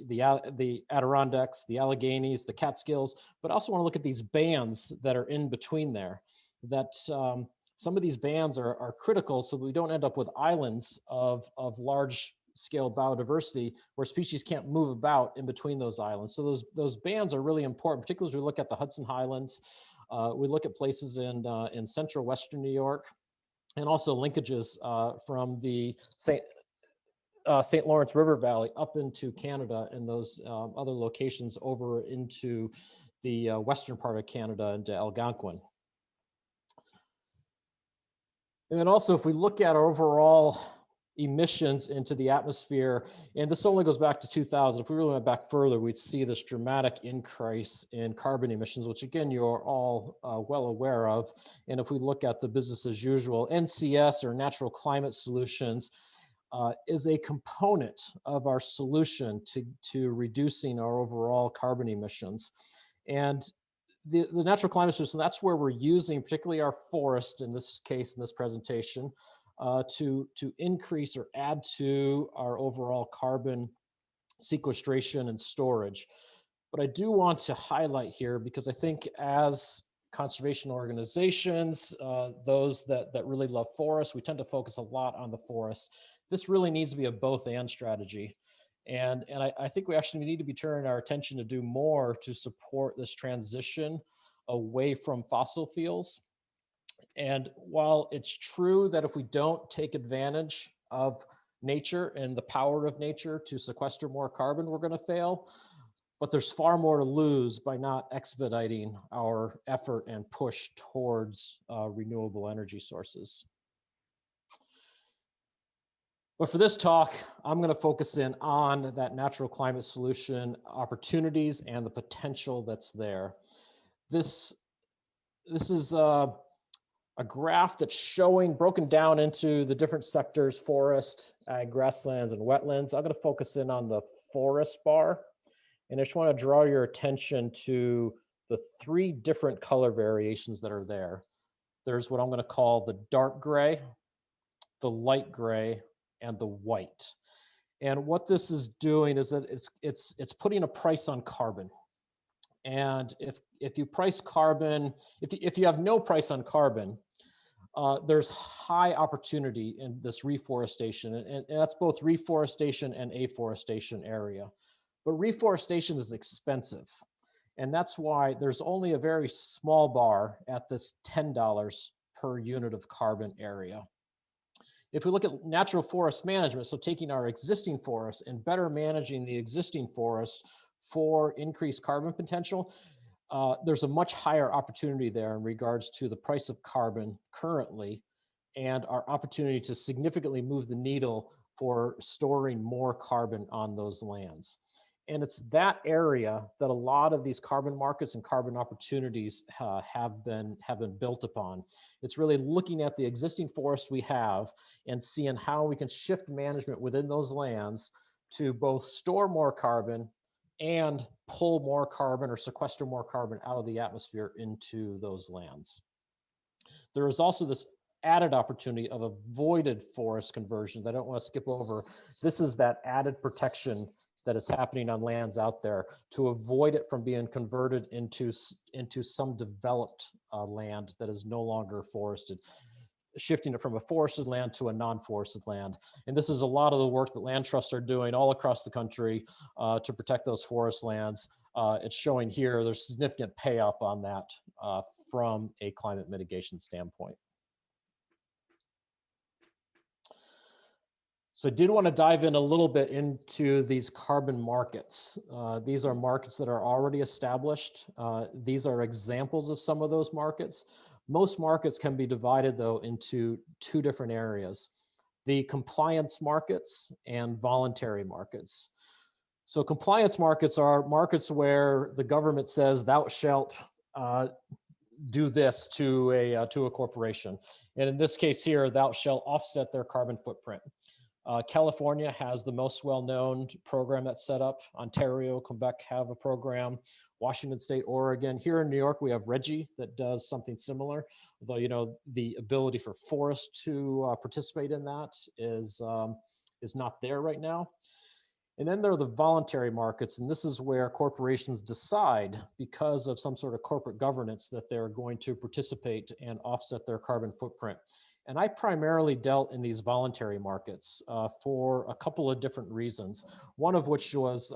S7: the Adirondacks, the Alleghenies, the Catskills, but also want to look at these bands that are in between there. That some of these bands are critical, so we don't end up with islands of large scale biodiversity where species can't move about in between those islands. So those bands are really important, particularly as we look at the Hudson Highlands. We look at places in central Western New York, and also linkages from the St. Lawrence River Valley up into Canada and those other locations over into the western part of Canada into Algonquin. And then also, if we look at our overall emissions into the atmosphere, and this only goes back to 2000, if we really went back further, we'd see this dramatic increase in carbon emissions, which again, you're all well aware of. And if we look at the business as usual, NCS, or Natural Climate Solutions, is a component of our solution to reducing our overall carbon emissions. And the natural climate solution, that's where we're using particularly our forest, in this case, in this presentation, to increase or add to our overall carbon sequestration and storage. But I do want to highlight here, because I think as conservation organizations, those that really love forests, we tend to focus a lot on the forest. This really needs to be a both and strategy. And I think we actually need to be turning our attention to do more to support this transition away from fossil fuels. And while it's true that if we don't take advantage of nature and the power of nature to sequester more carbon, we're going to fail. But there's far more to lose by not expediting our effort and push towards renewable energy sources. But for this talk, I'm going to focus in on that natural climate solution opportunities and the potential that's there. This is a graph that's showing, broken down into the different sectors: forest, ag, grasslands, and wetlands. I'm going to focus in on the forest bar. And I just want to draw your attention to the 3 different color variations that are there. There's what I'm going to call the dark gray, the light gray, and the white. And what this is doing is that it's putting a price on carbon. And if you price carbon, if you have no price on carbon, there's high opportunity in this reforestation, and that's both reforestation and afforestation area. But reforestation is expensive, and that's why there's only a very small bar at this $10 per unit of carbon area. If we look at natural forest management, so taking our existing forests and better managing the existing forest for increased carbon potential, there's a much higher opportunity there in regards to the price of carbon currently and our opportunity to significantly move the needle for storing more carbon on those lands. And it's that area that a lot of these carbon markets and carbon opportunities have been built upon. It's really looking at the existing forests we have and seeing how we can shift management within those lands to both store more carbon and pull more carbon or sequester more carbon out of the atmosphere into those lands. There is also this added opportunity of avoided forest conversion that I don't want to skip over. This is that added protection that is happening on lands out there to avoid it from being converted into some developed land that is no longer forested, shifting it from a forested land to a non-forested land. And this is a lot of the work that land trusts are doing all across the country to protect those forest lands. It's showing here there's significant payoff on that from a climate mitigation standpoint. So I did want to dive in a little bit into these carbon markets. These are markets that are already established. These are examples of some of those markets. Most markets can be divided, though, into 2 different areas: the compliance markets and voluntary markets. So compliance markets are markets where the government says, thou shalt do this to a corporation. And in this case here, thou shalt offset their carbon footprint. California has the most well-known program that's set up. Ontario, Quebec have a program. Washington State, Oregon. Here in New York, we have RGGI that does something similar. Although, the ability for forests to participate in that is not there right now. And then there are the voluntary markets, and this is where corporations decide, because of some sort of corporate governance, that they're going to participate and offset their carbon footprint. And I primarily dealt in these voluntary markets for a couple of different reasons. One of which was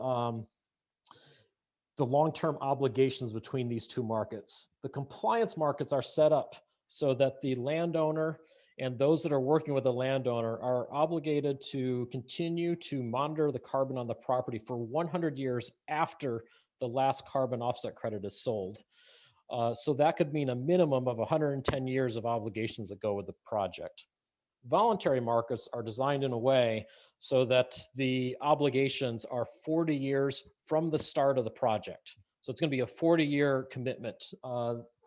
S7: the long-term obligations between these 2 markets. The compliance markets are set up so that the landowner And those that are working with the landowner are obligated to continue to monitor the carbon on the property for 100 years after the last carbon offset credit is sold. So that could mean a minimum of 110 years of obligations that go with the project. Voluntary markets are designed in a way so that the obligations are 40 years from the start of the project. So it's going to be a 40-year commitment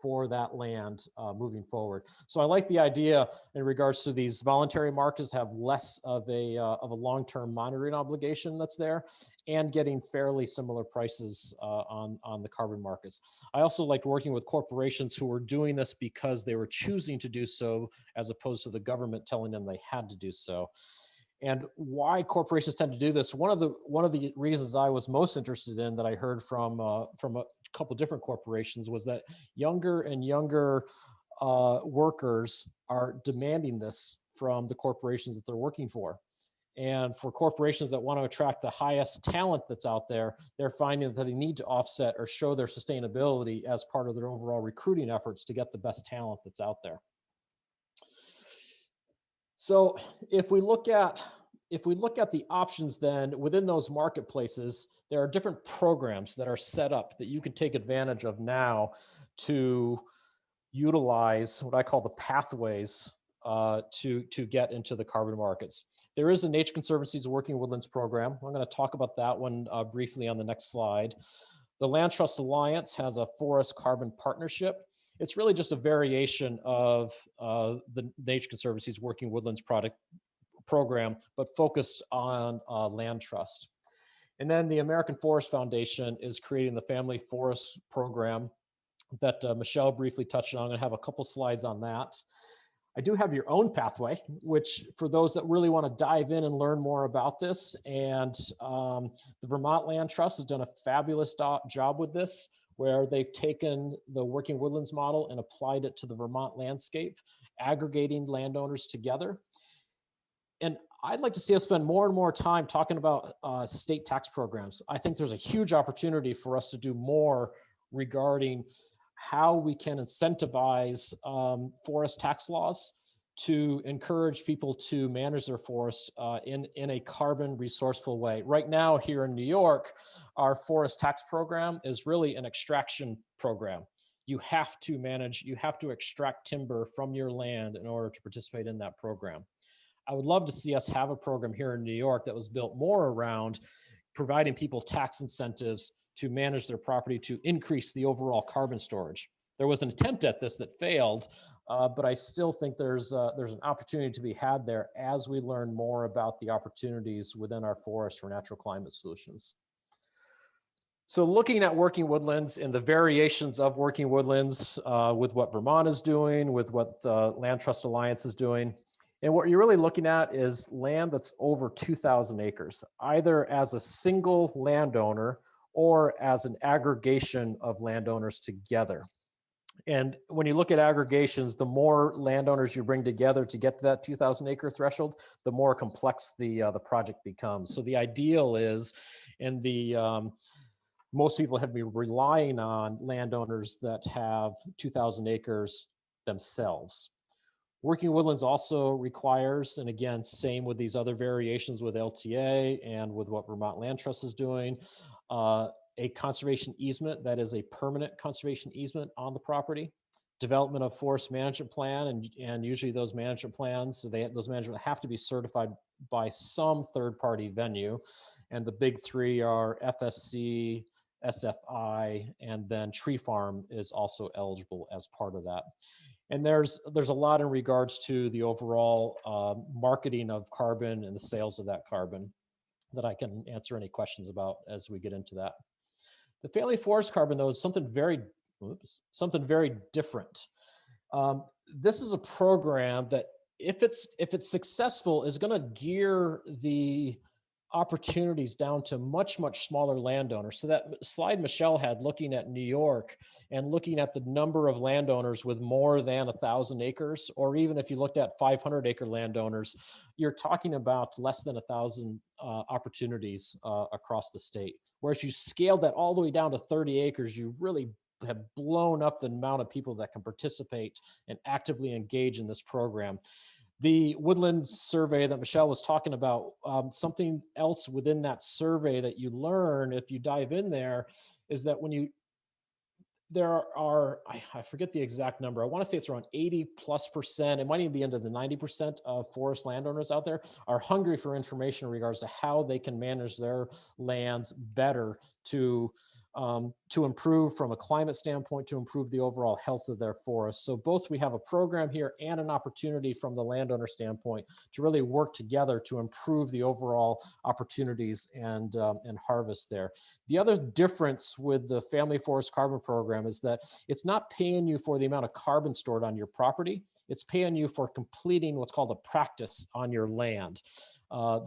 S7: for that land moving forward. So I like the idea in regards to these voluntary markets have less of a long-term monitoring obligation that's there, and getting fairly similar prices on the carbon markets. I also liked working with corporations who were doing this because they were choosing to do so, as opposed to the government telling them they had to do so. And why corporations tend to do this, one of the reasons I was most interested in that I heard from a couple different corporations was that younger and younger workers are demanding this from the corporations that they're working for. And for corporations that want to attract the highest talent that's out there, they're finding that they need to offset or show their sustainability as part of their overall recruiting efforts to get the best talent that's out there. So if we look at the options then within those marketplaces, there are different programs that are set up that you can take advantage of now to utilize what I call the pathways to get into the carbon markets. There is the Nature Conservancy's Working Woodlands program. I'm going to talk about that one briefly on the next slide. The Land Trust Alliance has a forest carbon partnership. It's really just a variation of the Nature Conservancy's Working Woodlands program, but focused on land trust. And then the American Forest Foundation is creating the Family Forest program that Michelle briefly touched on. I'm going to have a couple slides on that. I do have your own pathway, which for those that really want to dive in and learn more about this, and the Vermont Land Trust has done a fabulous job with this, where they've taken the Working Woodlands model and applied it to the Vermont landscape, aggregating landowners together. And I'd like to see us spend more and more time talking about state tax programs. I think there's a huge opportunity for us to do more regarding how we can incentivize forest tax laws to encourage people to manage their forests in a carbon resourceful way. Right now here in New York, our forest tax program is really an extraction program. You have to extract timber from your land in order to participate in that program. I would love to see us have a program here in New York that was built more around providing people tax incentives to manage their property to increase the overall carbon storage. There was an attempt at this that failed, but I still think there's an opportunity to be had there as we learn more about the opportunities within our forest for natural climate solutions. So looking at working woodlands and the variations of working woodlands with what Vermont is doing, with what the Land Trust Alliance is doing, and what you're really looking at is land that's over 2,000 acres, either as a single landowner or as an aggregation of landowners together. And when you look at aggregations, the more landowners you bring together to get to that 2,000 acre threshold, the more complex the project becomes. So the ideal is, and most people have been relying on landowners that have 2,000 acres themselves. Working woodlands also requires, and again, same with these other variations with LTA and with what Vermont Land Trust is doing, a conservation easement that is a permanent conservation easement on the property, development of forest management plan, and usually those management plans, those management have to be certified by some third-party venue, and the big three are FSC, SFI, and then Tree Farm is also eligible as part of that. And there's a lot in regards to the overall marketing of carbon and the sales of that carbon that I can answer any questions about as we get into that. The family forest carbon, though, is something very different. This is a program that, if it's successful, is going to gear the opportunities down to much smaller landowners. So that slide Michelle had looking at New York and looking at the number of landowners with more than 1,000 acres, or even if you looked at 500 acre landowners, you're talking about less than 1,000 opportunities across the state. Where if you scale that all the way down to 30 acres, you really have blown up the amount of people that can participate and actively engage in this program. The Woodland survey that Michelle was talking about, something else within that survey that you learn if you dive in there is that there are, I forget the exact number. I want to say it's around 80+%. It might even be into the 90% of forest landowners out there are hungry for information in regards to how they can manage their lands better to improve from a climate standpoint, to improve the overall health of their forests. So both we have a program here and an opportunity from the landowner standpoint to really work together to improve the overall opportunities and harvest there. The other difference with the Family Forest Carbon Program is that it's not paying you for the amount of carbon stored on your property. It's paying you for completing what's called a practice on your land.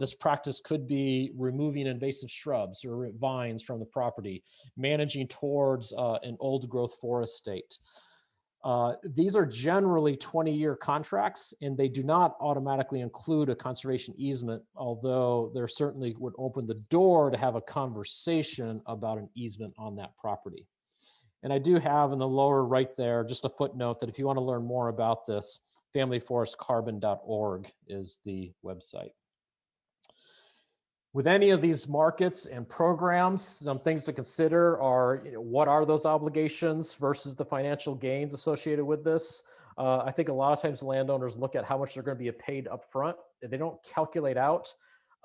S7: This practice could be removing invasive shrubs or vines from the property, managing towards an old growth forest state. These are generally 20-year contracts, and they do not automatically include a conservation easement, although there certainly would open the door to have a conversation about an easement on that property. And I do have in the lower right there just a footnote that if you want to learn more about this, familyforestcarbon.org is the website. With any of these markets and programs, some things to consider are, what are those obligations versus the financial gains associated with this? I think a lot of times landowners look at how much they're going to be paid up front. They don't calculate out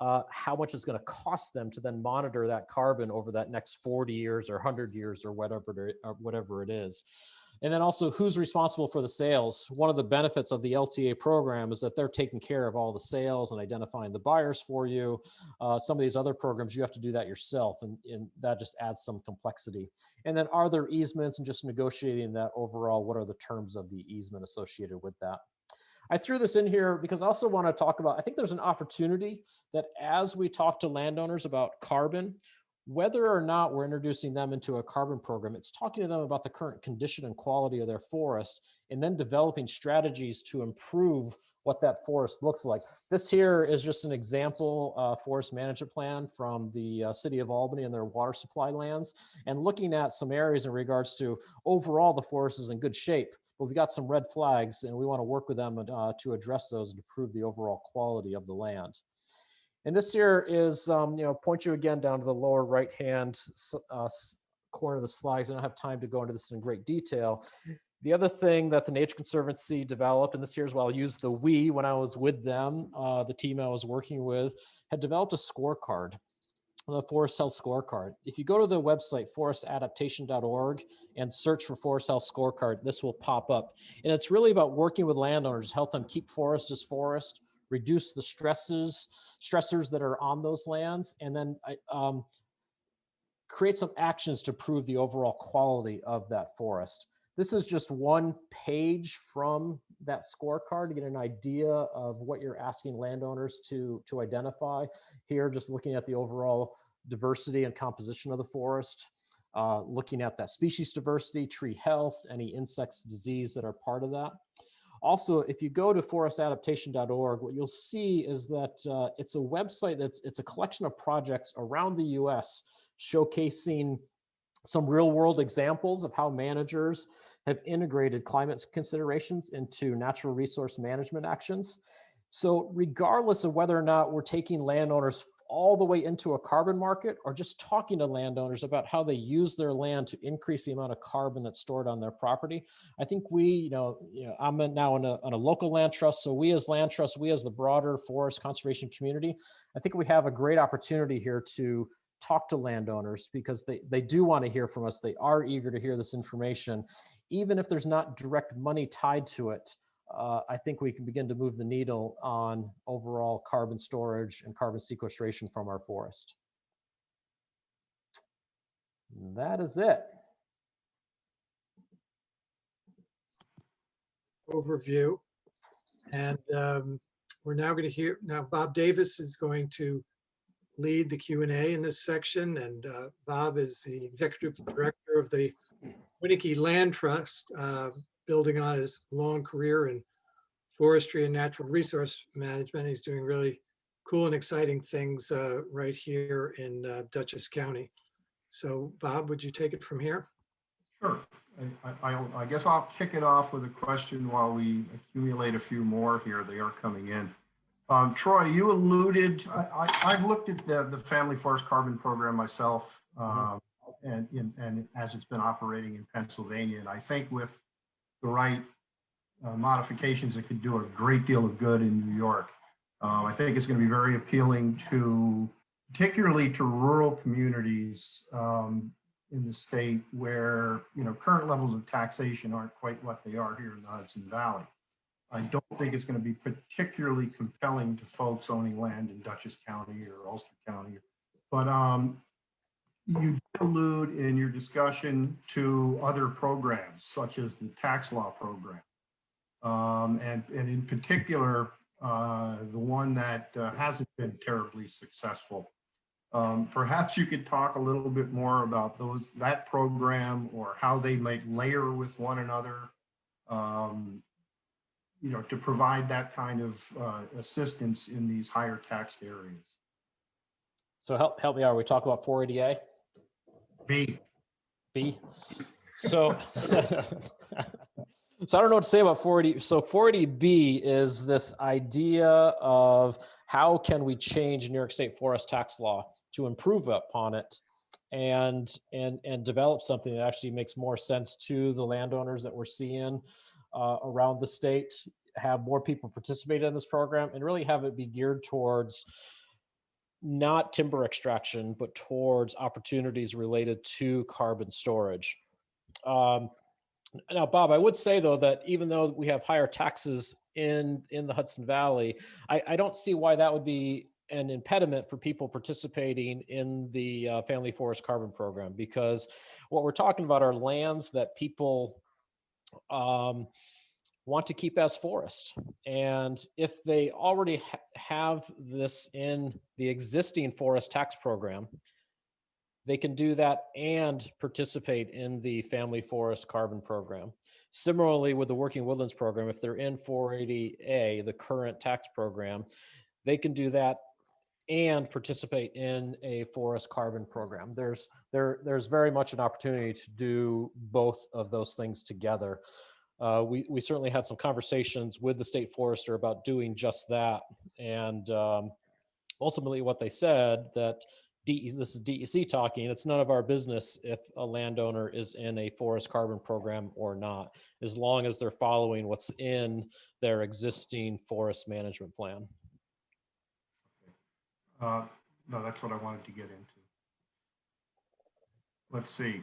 S7: how much it's going to cost them to then monitor that carbon over that next 40 years or 100 years or whatever it is. And then also, who's responsible for the sales? One of the benefits of the LTA program is that they're taking care of all the sales and identifying the buyers for you. Some of these other programs, you have to do that yourself, and that just adds some complexity. And then are there easements, and just negotiating that overall, what are the terms of the easement associated with that? I threw this in here because I also want to talk about, I think there's an opportunity that as we talk to landowners about carbon, whether or not we're introducing them into a carbon program, it's talking to them about the current condition and quality of their forest, and then developing strategies to improve what that forest looks like. This here is just an example forest management plan from the city of Albany and their water supply lands, and looking at some areas in regards to overall the forest is in good shape, but we've got some red flags, and we want to work with them to address those and improve the overall quality of the land. And this here is, point you again down to the lower right-hand corner of the slides. I don't have time to go into this in great detail. The other thing that the Nature Conservancy developed, and this here is where I'll use the we when I was with them, the team I was working with, had developed a scorecard, the Forest Health Scorecard. If you go to the website, forestadaptation.org, and search for Forest Health Scorecard, this will pop up. And it's really about working with landowners to help them keep forest as forest, reduce the stressors that are on those lands, and then create some actions to improve the overall quality of that forest. This is just one page from that scorecard to get an idea of what you're asking landowners to identify. Here, just looking at the overall diversity and composition of the forest, looking at that species diversity, tree health, any insects, disease that are part of that. Also, if you go to forestadaptation.org, what you'll see is that it's a website it's a collection of projects around the US showcasing some real world examples of how managers have integrated climate considerations into natural resource management actions. So regardless of whether or not we're taking landowners all the way into a carbon market or just talking to landowners about how they use their land to increase the amount of carbon that's stored on their property, I think we, I'm now on a local land trust, so we as land trust, we as the broader forest conservation community, I think we have a great opportunity here to talk to landowners because they do want to hear from us. They are eager to hear this information. Even if there's not direct money tied to it, I think we can begin to move the needle on overall carbon storage and carbon sequestration from our forest. That is it.
S4: Overview. And we're now going to hear, Bob Davis is going to lead the Q&A in this section. And Bob is the Executive Director of the Winnicke Land Trust, building on his long career in forestry and natural resource management. He's doing really cool and exciting things right here in Dutchess County. So Bob, would you take it from here?
S8: Sure. I guess I'll kick it off with a question while we accumulate a few more here. They are coming in. Troy, you alluded, I've looked at the Family Forest Carbon Program myself, and as it's been operating in Pennsylvania, and I think with the right modifications, it could do a great deal of good in New York. I think it's going to be very appealing to, particularly to rural communities in the state where, you know, current levels of taxation aren't quite what they are here in the Hudson Valley. I don't think it's going to be particularly compelling to folks owning land in Dutchess County or Ulster County. But you did allude in your discussion to other programs, such as the tax law program. And in particular, the one that hasn't been terribly successful. Perhaps you could talk a little bit more about that program or how they might layer with one another, you know, to provide that kind of assistance in these higher taxed areas.
S7: So help me out. Are we talking about 480A? B. So, so I don't know what to say about 480. So 480B is this idea of how can we change New York State forest tax law to improve upon it and develop something that actually makes more sense to the landowners that we're seeing around the state, have more people participate in this program, and really have it be geared towards not timber extraction, but towards opportunities related to carbon storage. Now, Bob, I would say, though, that even though we have higher taxes in the Hudson Valley, I don't see why that would be an impediment for people participating in the Family Forest Carbon Program, because what we're talking about are lands that people want to keep as forest. And if they already have this in the existing forest tax program, they can do that and participate in the Family Forest Carbon Program. Similarly, with the Working Woodlands program, if they're in 480A, the current tax program, they can do that and participate in a forest carbon program. There's very much an opportunity to do both of those things together. We certainly had some conversations with the state forester about doing just that. And ultimately what they said that this is DEC talking, it's none of our business if a landowner is in a forest carbon program or not, as long as they're following what's in their existing forest management plan.
S8: No, that's what I wanted to get into. Let's see.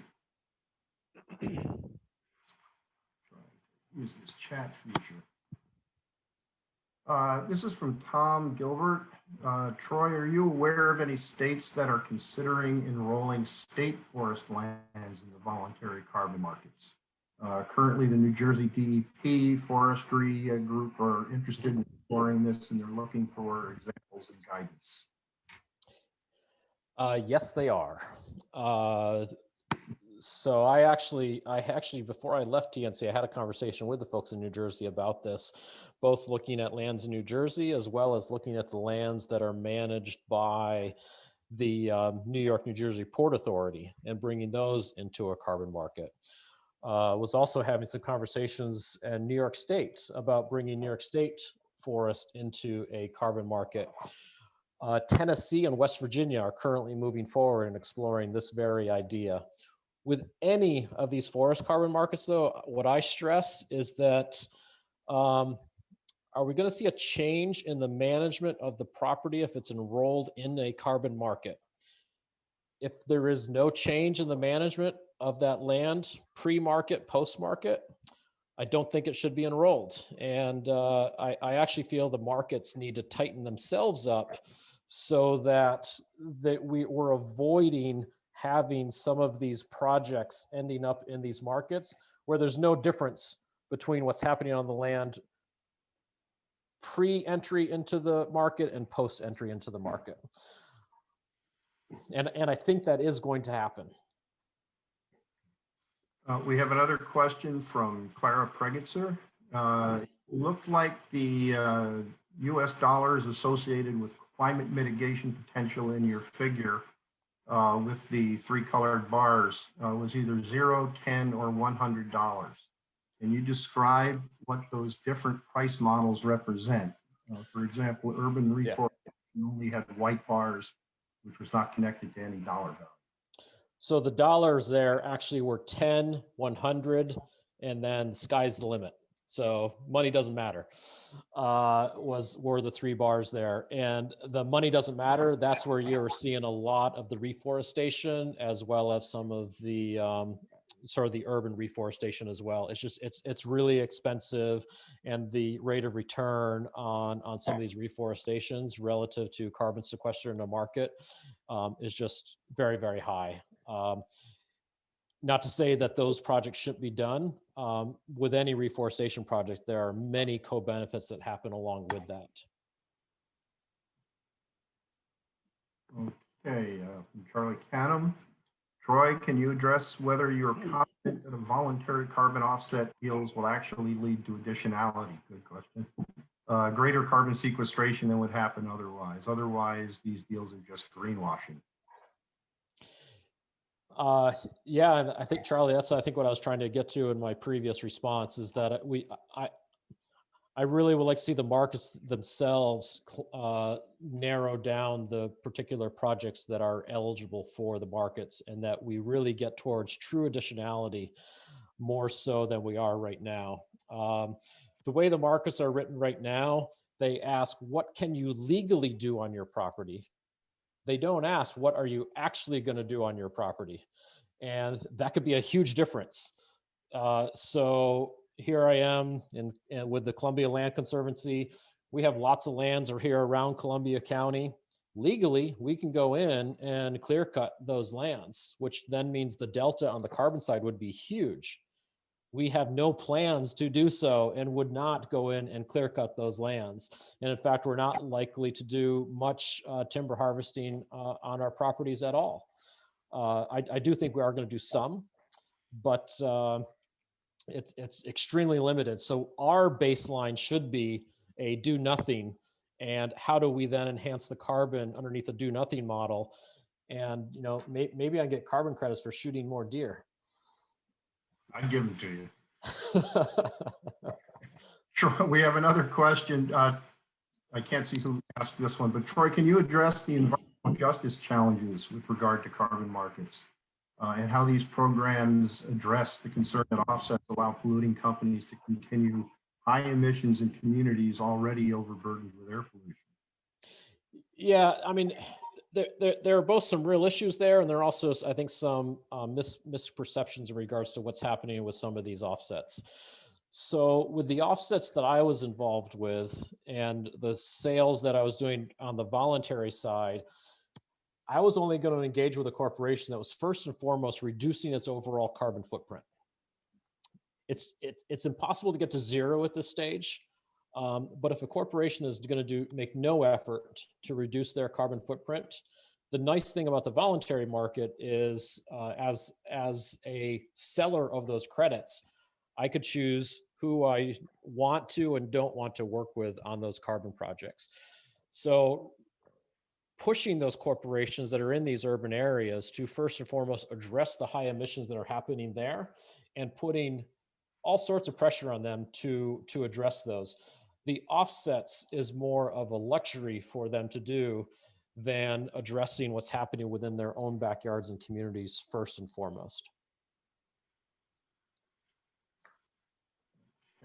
S8: Use this chat feature. This is from Tom Gilbert. Troy, are you aware of any states that are considering enrolling state forest lands in the voluntary carbon markets? Currently, the New Jersey DEP forestry group are interested in exploring this, and they're looking for examples and guidance.
S7: Yes, they are. So I actually, before I left TNC, I had a conversation with the folks in New Jersey about this, both looking at lands in New Jersey, as well as looking at the lands that are managed by the New York, New Jersey Port Authority and bringing those into a carbon market. Was also having some conversations in New York State about bringing New York State forest into a carbon market. Tennessee and West Virginia are currently moving forward and exploring this very idea. With any of these forest carbon markets, though, what I stress is that are we going to see a change in the management of the property if it's enrolled in a carbon market? If there is no change in the management of that land, pre-market, post-market, I don't think it should be enrolled. And I actually feel the markets need to tighten themselves up so that we're avoiding having some of these projects ending up in these markets where there's no difference between what's happening on the land pre-entry into the market and post-entry into the market. And I think that is going to happen.
S8: We have another question from Clara Pregitzer. Looked like the US dollars associated with climate mitigation potential in your figure with the three colored bars was either 0, 10, or $100. Can you describe what those different price models represent? For example, urban reforestation only had white bars, which was not connected to any dollar value.
S7: So the dollars there actually were 10, 100, and then sky's the limit. So money doesn't matter, were the three bars there. And the money doesn't matter, that's where you're seeing a lot of the reforestation as well as some of the sort of the urban reforestation as well. It's just, it's really expensive, and the rate of return on some of these reforestations relative to carbon sequester in the market is just very, very high. Not to say that those projects shouldn't be done. With any reforestation project, there are many co-benefits that happen along with that.
S8: Okay, from Charlie Canham. Troy, can you address whether you're confident that a voluntary carbon offset deals will actually lead to additionality? Good question. Greater carbon sequestration than would happen otherwise. Otherwise, these deals are just greenwashing.
S7: Yeah, and I think, Charlie, that's, I think, what I was trying to get to in my previous response, is that I really would like to see the markets themselves narrow down the particular projects that are eligible for the markets, and that we really get towards true additionality more so than we are right now. The way the markets are written right now, they ask, what can you legally do on your property? They don't ask, what are you actually going to do on your property? And that could be a huge difference. So here I am with the Columbia Land Conservancy. We have lots of lands here around Columbia County. Legally, we can go in and clear cut those lands, which then means the delta on the carbon side would be huge. We have no plans to do so and would not go in and clear cut those lands. And in fact, we're not likely to do much timber harvesting on our properties at all. I do think we are going to do some, but it's extremely limited. So our baseline should be a do nothing. And how do we then enhance the carbon underneath the do nothing model? And, you know, maybe I get carbon credits for shooting more deer.
S8: I'd give them to you. Sure. We have another question. I can't see who asked this one, but Troy, can you address the environmental justice challenges with regard to carbon markets and how these programs address the concern that offsets allow polluting companies to continue high emissions in communities already overburdened with air pollution?
S7: Yeah, I mean, there are both some real issues there, and there are also, I think, some misperceptions in regards to what's happening with some of these offsets. So with the offsets that I was involved with and the sales that I was doing on the voluntary side, I was only going to engage with a corporation that was first and foremost reducing its overall carbon footprint. It's impossible to get to zero at this stage. But if a corporation is going to make no effort to reduce their carbon footprint, the nice thing about the voluntary market is as a seller of those credits, I could choose who I want to and don't want to work with on those carbon projects. So pushing those corporations that are in these urban areas to first and foremost address the high emissions that are happening there, and putting all sorts of pressure on them to address those. The offsets is more of a luxury for them to do than addressing what's happening within their own backyards and communities first and foremost.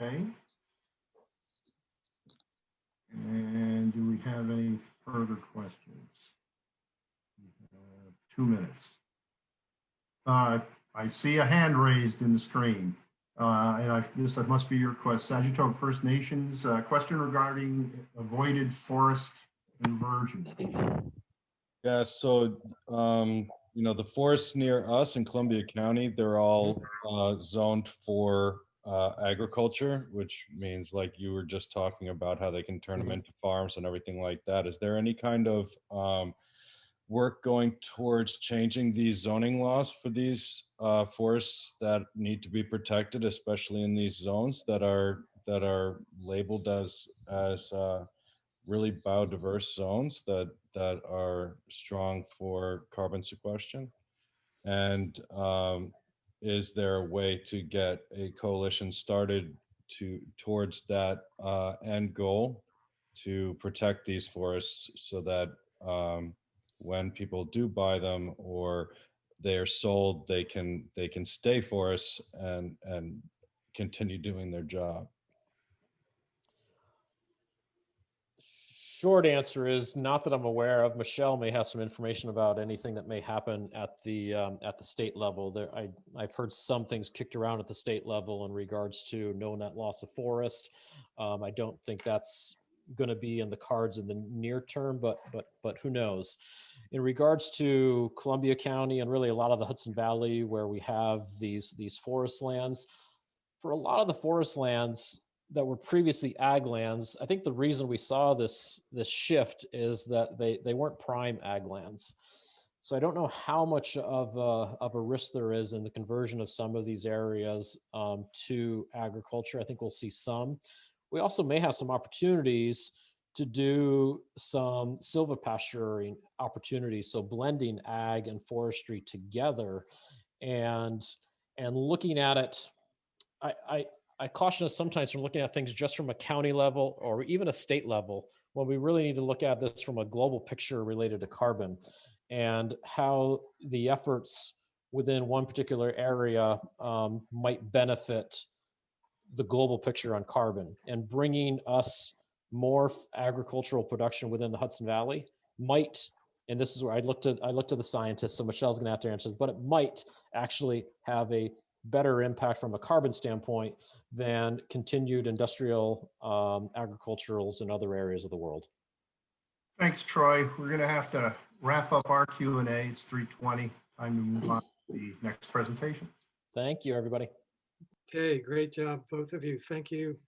S8: Okay. And do we have any further questions? We have 2 minutes. I see a hand raised in the screen. This must be your question. Sagitog First Nations, question regarding avoided forest inversion.
S6: Yeah, so, you know, the forests near us in Columbia County, they're all zoned for agriculture, which means, like you were just talking about, how they can turn them into farms and everything like that. Is there any kind of work going towards changing these zoning laws for these forests that need to be protected, especially in these zones that are labeled as really biodiverse zones that are strong for carbon sequestration? And is there a way to get a coalition started towards that end goal to protect these forests so that when people do buy them or they are sold, they can stay forests and continue doing their job?
S7: Short answer is not that I'm aware of. Michelle may have some information about anything that may happen at the state level. There, I've heard some things kicked around at the state level in regards to no net loss of forest. I don't think that's going to be in the cards in the near term, but who knows? In regards to Columbia County and really a lot of the Hudson Valley, where we have these forest lands, for a lot of the forest lands that were previously ag lands, I think the reason we saw this shift is that they weren't prime ag lands. So I don't know how much of a risk there is in the conversion of some of these areas to agriculture. I think we'll see some. We also may have some opportunities to do some silvipasturing opportunities, so blending ag and forestry together, and looking at it. I caution us sometimes from looking at things just from a county level or even a state level, when we really need to look at this from a global picture related to carbon and how the efforts within one particular area might benefit the global picture on carbon. And bringing us more agricultural production within the Hudson Valley might, and this is where I look to the scientists, so Michelle's gonna have to answer this, but it might actually have a better impact from a carbon standpoint than continued industrial agriculturals in other areas of the world.
S8: Thanks, Troy. We're going to have to wrap up our Q&A. It's 3:20. Time to move on to the next presentation.
S7: Thank you, everybody.
S4: Okay, great job, both of you. Thank you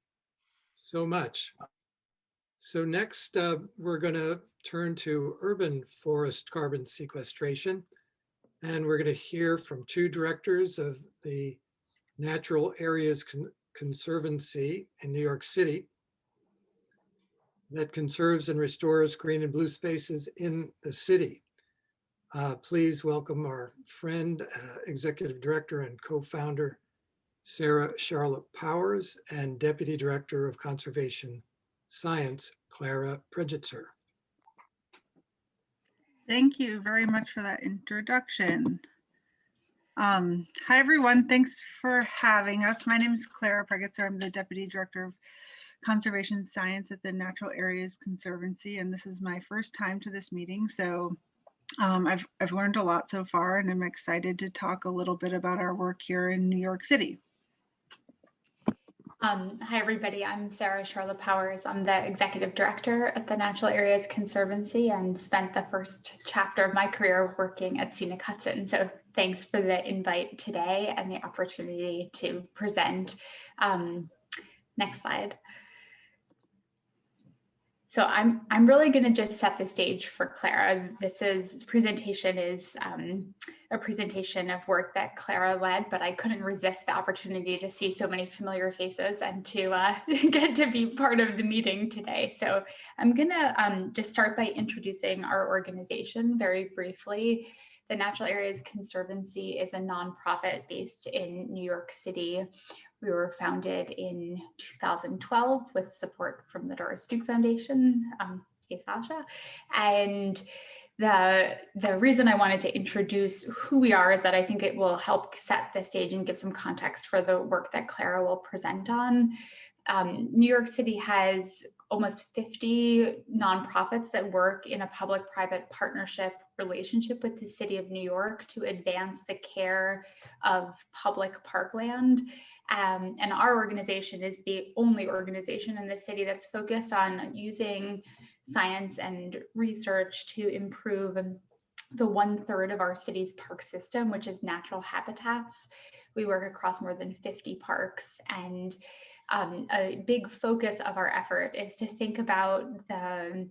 S4: so much. So next, we're going to turn to urban forest carbon sequestration. And we're going to hear from two directors of the Natural Areas Conservancy in New York City that conserves and restores green and blue spaces in the city. Please welcome our friend, Executive Director and co-founder, Sarah Charlotte Powers, and Deputy Director of Conservation Science, Clara Pregitzer.
S9: Thank you very much for that introduction. Hi, everyone. Thanks for having us. My name is Clara Pregitzer. I'm the Deputy Director of Conservation Science at the Natural Areas Conservancy, and this is my first time to this meeting. So I've learned a lot so far, and I'm excited to talk a little bit about our work here in New York City.
S10: Hi, everybody. I'm Sarah Charlotte Powers. I'm the Executive Director at the Natural Areas Conservancy and spent the first chapter of my career working at Scenic Hudson. So thanks for the invite today and the opportunity to present. Next slide. So I'm really going to just set the stage for Clara. This presentation is a presentation of work that Clara led, but I couldn't resist the opportunity to see so many familiar faces and to get to be part of the meeting today. So I'm going to just start by introducing our organization very briefly. The Natural Areas Conservancy is a nonprofit based in New York City. We were founded in 2012 with support from the Doris Duke Foundation, hey Sasha. And the reason I wanted to introduce who we are is that I think it will help set the stage and give some context for the work that Clara will present on. New York City has almost 50 nonprofits that work in a public-private partnership relationship with the City of New York to advance the care of public parkland. And our organization is the only organization in the city that's focused on using science and research to improve the 1/3 of our city's park system, which is natural habitats. We work across more than 50 parks, and a big focus of our effort is to think about the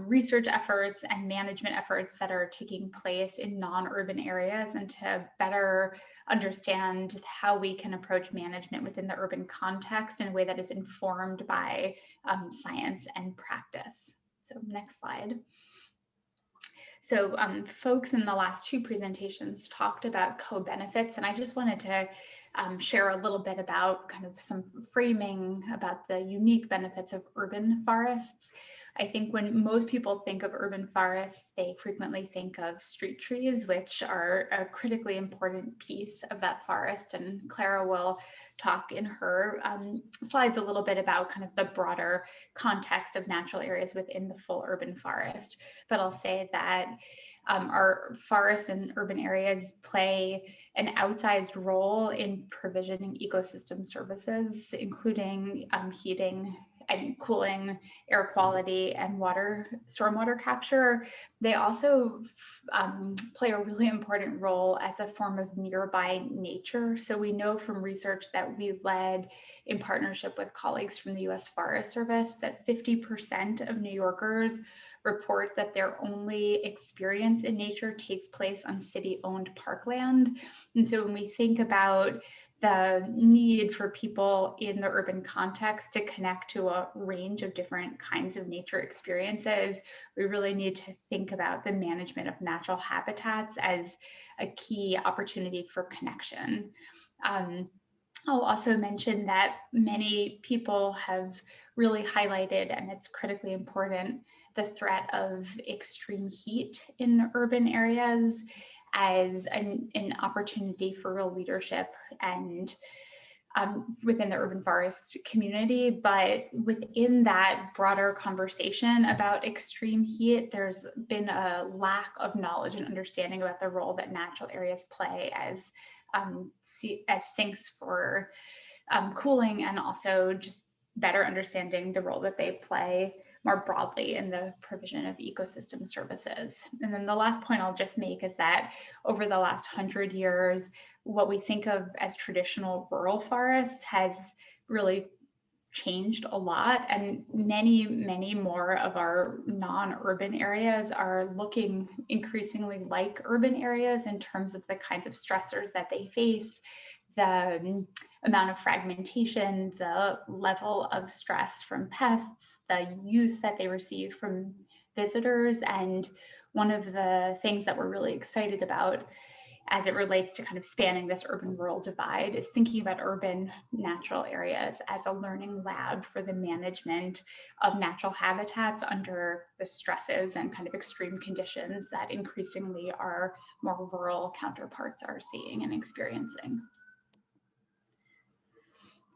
S10: research efforts and management efforts that are taking place in non-urban areas and to better understand how we can approach management within the urban context in a way that is informed by science and practice. So next slide. So folks in the last two presentations talked about co-benefits, and I just wanted to share a little bit about kind of some framing about the unique benefits of urban forests. I think when most people think of urban forests, they frequently think of street trees, which are a critically important piece of that forest. And Clara will talk in her slides a little bit about kind of the broader context of natural areas within the full urban forest. But I'll say that our forests and urban areas play an outsized role in provisioning ecosystem services, including heating and cooling, air quality, and stormwater capture. They also play a really important role as a form of nearby nature. So we know from research that we led in partnership with colleagues from the US Forest Service that 50% of New Yorkers report that their only experience in nature takes place on city-owned parkland. And so when we think about the need for people in the urban context to connect to a range of different kinds of nature experiences, we really need to think about the management of natural habitats as a key opportunity for connection. I'll also mention that many people have really highlighted, and it's critically important, the threat of extreme heat in urban areas as an opportunity for real leadership and within the urban forest community. But within that broader conversation about extreme heat, there's been a lack of knowledge and understanding about the role that natural areas play as sinks for cooling, and also just better understanding the role that they play more broadly in the provision of ecosystem services. And then the last point I'll just make is that over the last 100 years, what we think of as traditional rural forests has really changed a lot, and many, many more of our non-urban areas are looking increasingly like urban areas in terms of the kinds of stressors that they face, the amount of fragmentation, the level of stress from pests, the use that they receive from visitors. And one of the things that we're really excited about as it relates to kind of spanning this urban-rural divide is thinking about urban natural areas as a learning lab for the management of natural habitats under the stresses and kind of extreme conditions that increasingly our more rural counterparts are seeing and experiencing.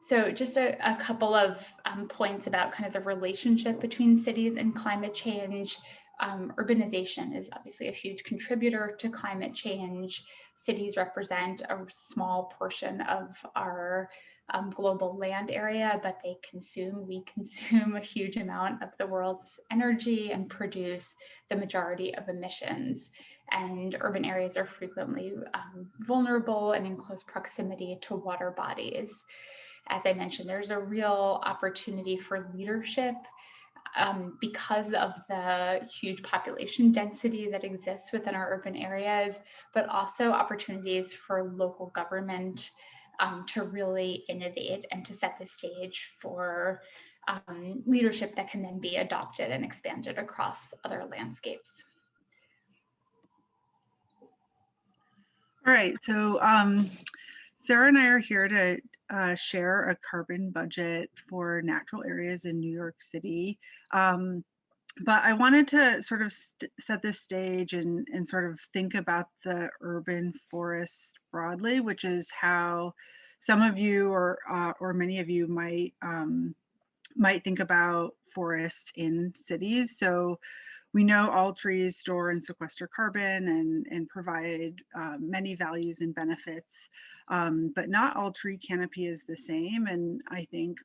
S10: So just a couple of points about kind of the relationship between cities and climate change. Urbanization is obviously a huge contributor to climate change. Cities represent a small portion of our global land area, but we consume a huge amount of the world's energy and produce the majority of emissions. And urban areas are frequently vulnerable and in close proximity to water bodies. As I mentioned, there's a real opportunity for leadership because of the huge population density that exists within our urban areas, but also opportunities for local government to really innovate and to set the stage for leadership that can then be adopted and expanded across other landscapes.
S9: All right, so Sarah and I are here to share a carbon budget for natural areas in New York City. But I wanted to sort of set the stage and sort of think about the urban forest broadly, which is how some of you or many of you might think about forests in cities. So we know all trees store and sequester carbon and provide many values and benefits, but not all tree canopy is the same. And I think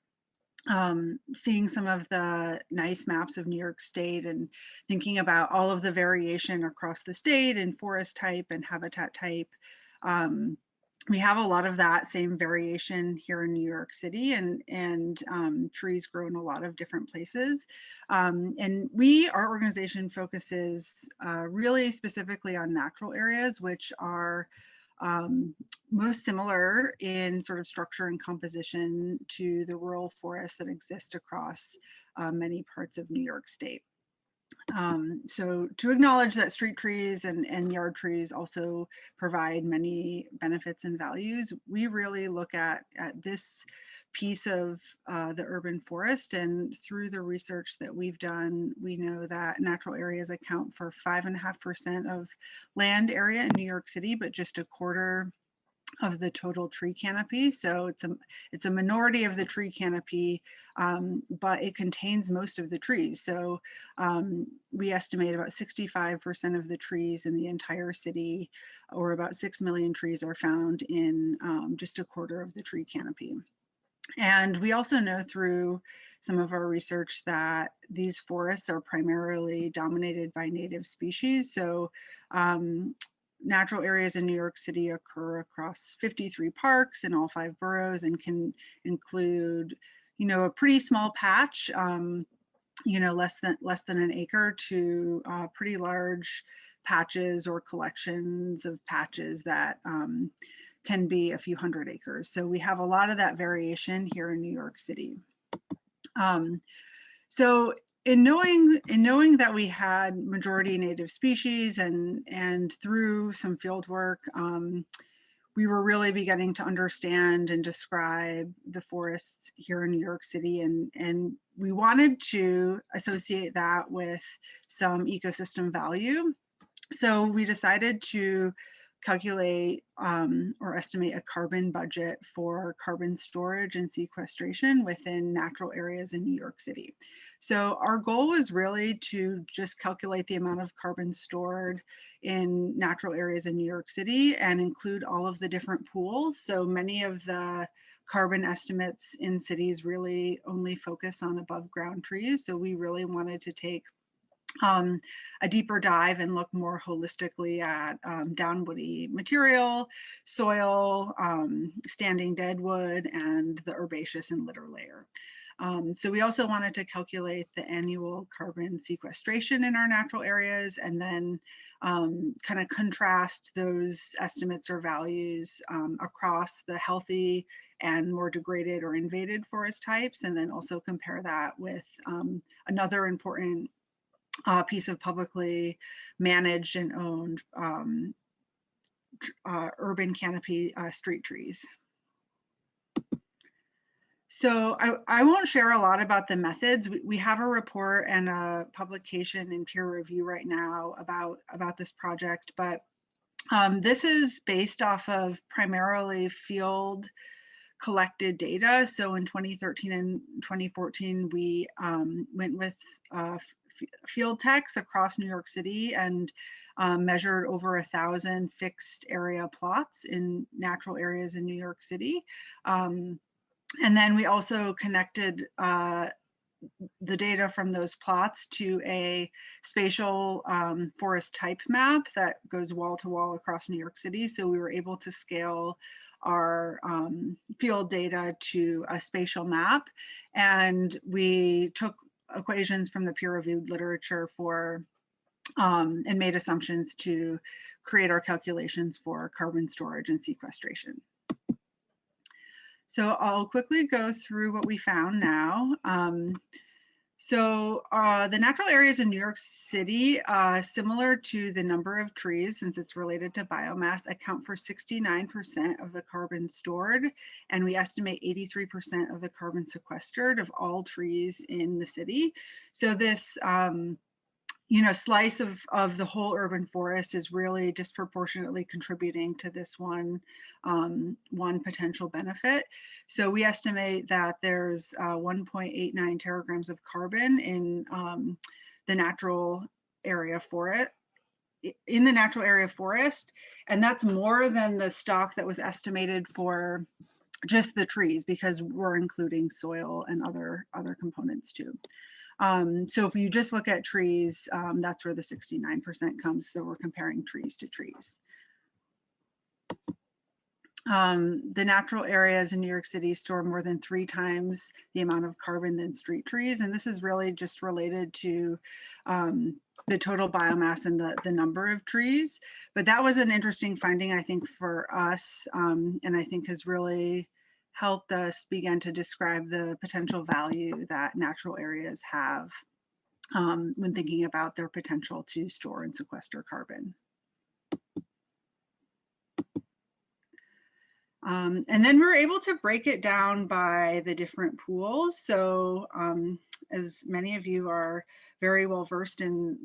S9: seeing some of the nice maps of New York State and thinking about all of the variation across the state and forest type and habitat type, we have a lot of that same variation here in New York City, and trees grow in a lot of different places. And our organization focuses really specifically on natural areas, which are most similar in sort of structure and composition to the rural forests that exist across many parts of New York State. So to acknowledge that street trees and yard trees also provide many benefits and values, we really look at this piece of the urban forest, and through the research that we've done, we know that natural areas account for 5.5% of land area in New York City, but just a quarter of the total tree canopy. So it's a minority of the tree canopy, but it contains most of the trees. So we estimate about 65% of the trees in the entire city, or about 6 million trees, are found in just a quarter of the tree canopy. And we also know through some of our research that these forests are primarily dominated by native species. So natural areas in New York City occur across 53 parks in all 5 boroughs, and can include, a pretty small patch, less than an acre, to pretty large patches or collections of patches that can be a few hundred acres. So we have a lot of that variation here in New York City. So in knowing that we had majority native species, and through some field work, we were really beginning to understand and describe the forests here in New York City, and we wanted to associate that with some ecosystem value. So we decided to calculate or estimate a carbon budget for carbon storage and sequestration within natural areas in New York City. So our goal was really to just calculate the amount of carbon stored in natural areas in New York City and include all of the different pools. So many of the carbon estimates in cities really only focus on above ground trees. So we really wanted to take a deeper dive and look more holistically at downwoody material, soil, standing deadwood, and the herbaceous and litter layer. So we also wanted to calculate the annual carbon sequestration in our natural areas, and then kind of contrast those estimates or values across the healthy and more degraded or invaded forest types, and then also compare that with another important piece of publicly managed and owned urban canopy street trees. So I won't share a lot about the methods. We have a report and a publication in peer review right now about this project, but this is based off of primarily field collected data. So in 2013 and 2014, we went with field techs across New York City and measured over 1,000 fixed area plots in natural areas in New York City. And then we also connected the data from those plots to a spatial forest type map that goes wall to wall across New York City. So we were able to scale our field data to a spatial map, and we took equations from the peer-reviewed literature for and made assumptions to create our calculations for carbon storage and sequestration. So I'll quickly go through what we found now. So the natural areas in New York City, similar to the number of trees, since it's related to biomass, account for 69% of the carbon stored, and we estimate 83% of the carbon sequestered of all trees in the city. So this slice of the whole urban forest is really disproportionately contributing to this one potential benefit. So we estimate that there's 1.89 teragrams of carbon in the natural area forest, and that's more than the stock that was estimated for just the trees, because we're including soil and other components too. So if you just look at trees, that's where the 69% comes. So we're comparing trees to trees. The natural areas in New York City store more than 3 times the amount of carbon than street trees. And this is really just related to the total biomass and the number of trees. But that was an interesting finding, I think, for us, and I think has really helped us begin to describe the potential value that natural areas have when thinking about their potential to store and sequester carbon. And then we're able to break it down by the different pools. So as many of you are very well versed in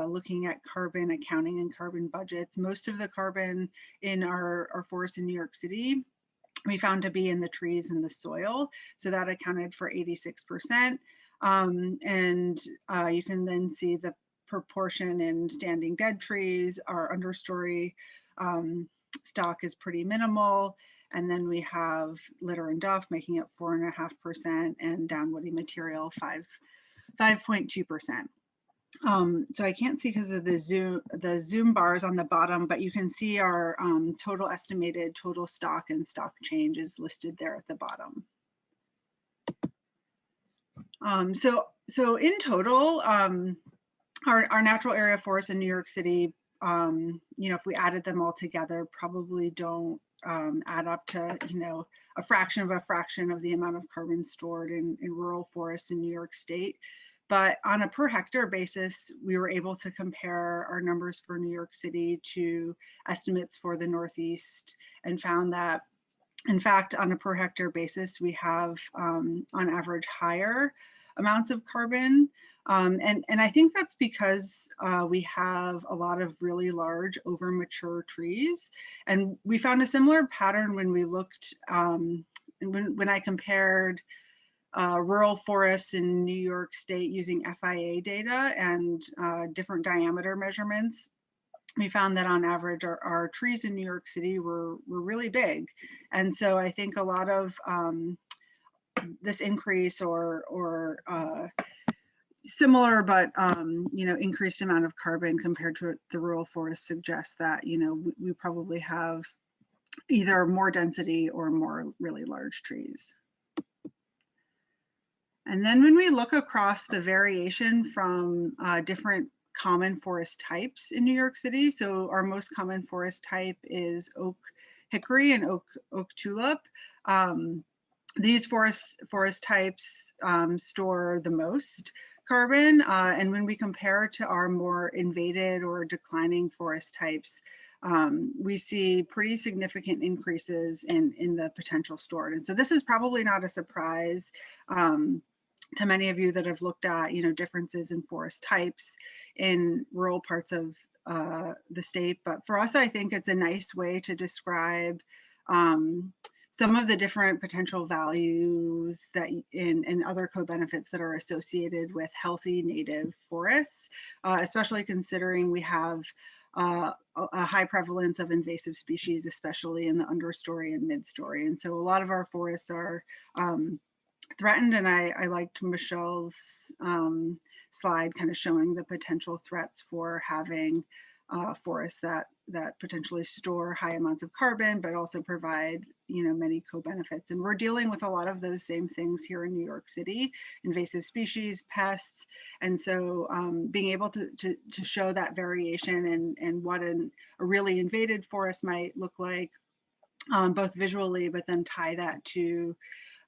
S9: looking at carbon accounting and carbon budgets, most of the carbon in our forests in New York City we found to be in the trees and the soil. So that accounted for 86%. And you can then see the proportion in standing dead trees. Our understory stock is pretty minimal. And then we have litter and duff making up 4.5% and downwoody material 5.2%. So I can't see because of the zoom bars on the bottom, but you can see our total estimated total stock and stock change is listed there at the bottom. So in total, our natural area forests in New York City, if we added them all together, probably don't add up to, a fraction of the amount of carbon stored in rural forests in New York State. But on a per hectare basis, we were able to compare our numbers for New York City to estimates for the Northeast and found that, in fact, on a per hectare basis, we have on average higher amounts of carbon. And I think that's because we have a lot of really large over mature trees. And we found a similar pattern when we looked, when I compared rural forests in New York State using FIA data and different diameter measurements. We found that on average, our trees in New York City were really big. And so I think a lot of this increase or similar, but increased amount of carbon compared to the rural forest suggests that, we probably have either more density or more really large trees. And then when we look across the variation from different common forest types in New York City, so our most common forest type is oak hickory and oak tulip. These forest types store the most carbon, and when we compare to our more invaded or declining forest types, we see pretty significant increases in the potential stored. And so this is probably not a surprise to many of you that have looked at, differences in forest types in rural parts of the state. But for us, I think it's a nice way to describe some of the different potential values that and other co-benefits that are associated with healthy native forests, especially considering we have a high prevalence of invasive species, especially in the understory and midstory. And so a lot of our forests are threatened, and I liked Michelle's slide kind of showing the potential threats for having forests that potentially store high amounts of carbon, but also provide many co-benefits. And we're dealing with a lot of those same things here in New York City: invasive species, pests. And so being able to show that variation and what a really invaded forest might look like, both visually, but then tie that to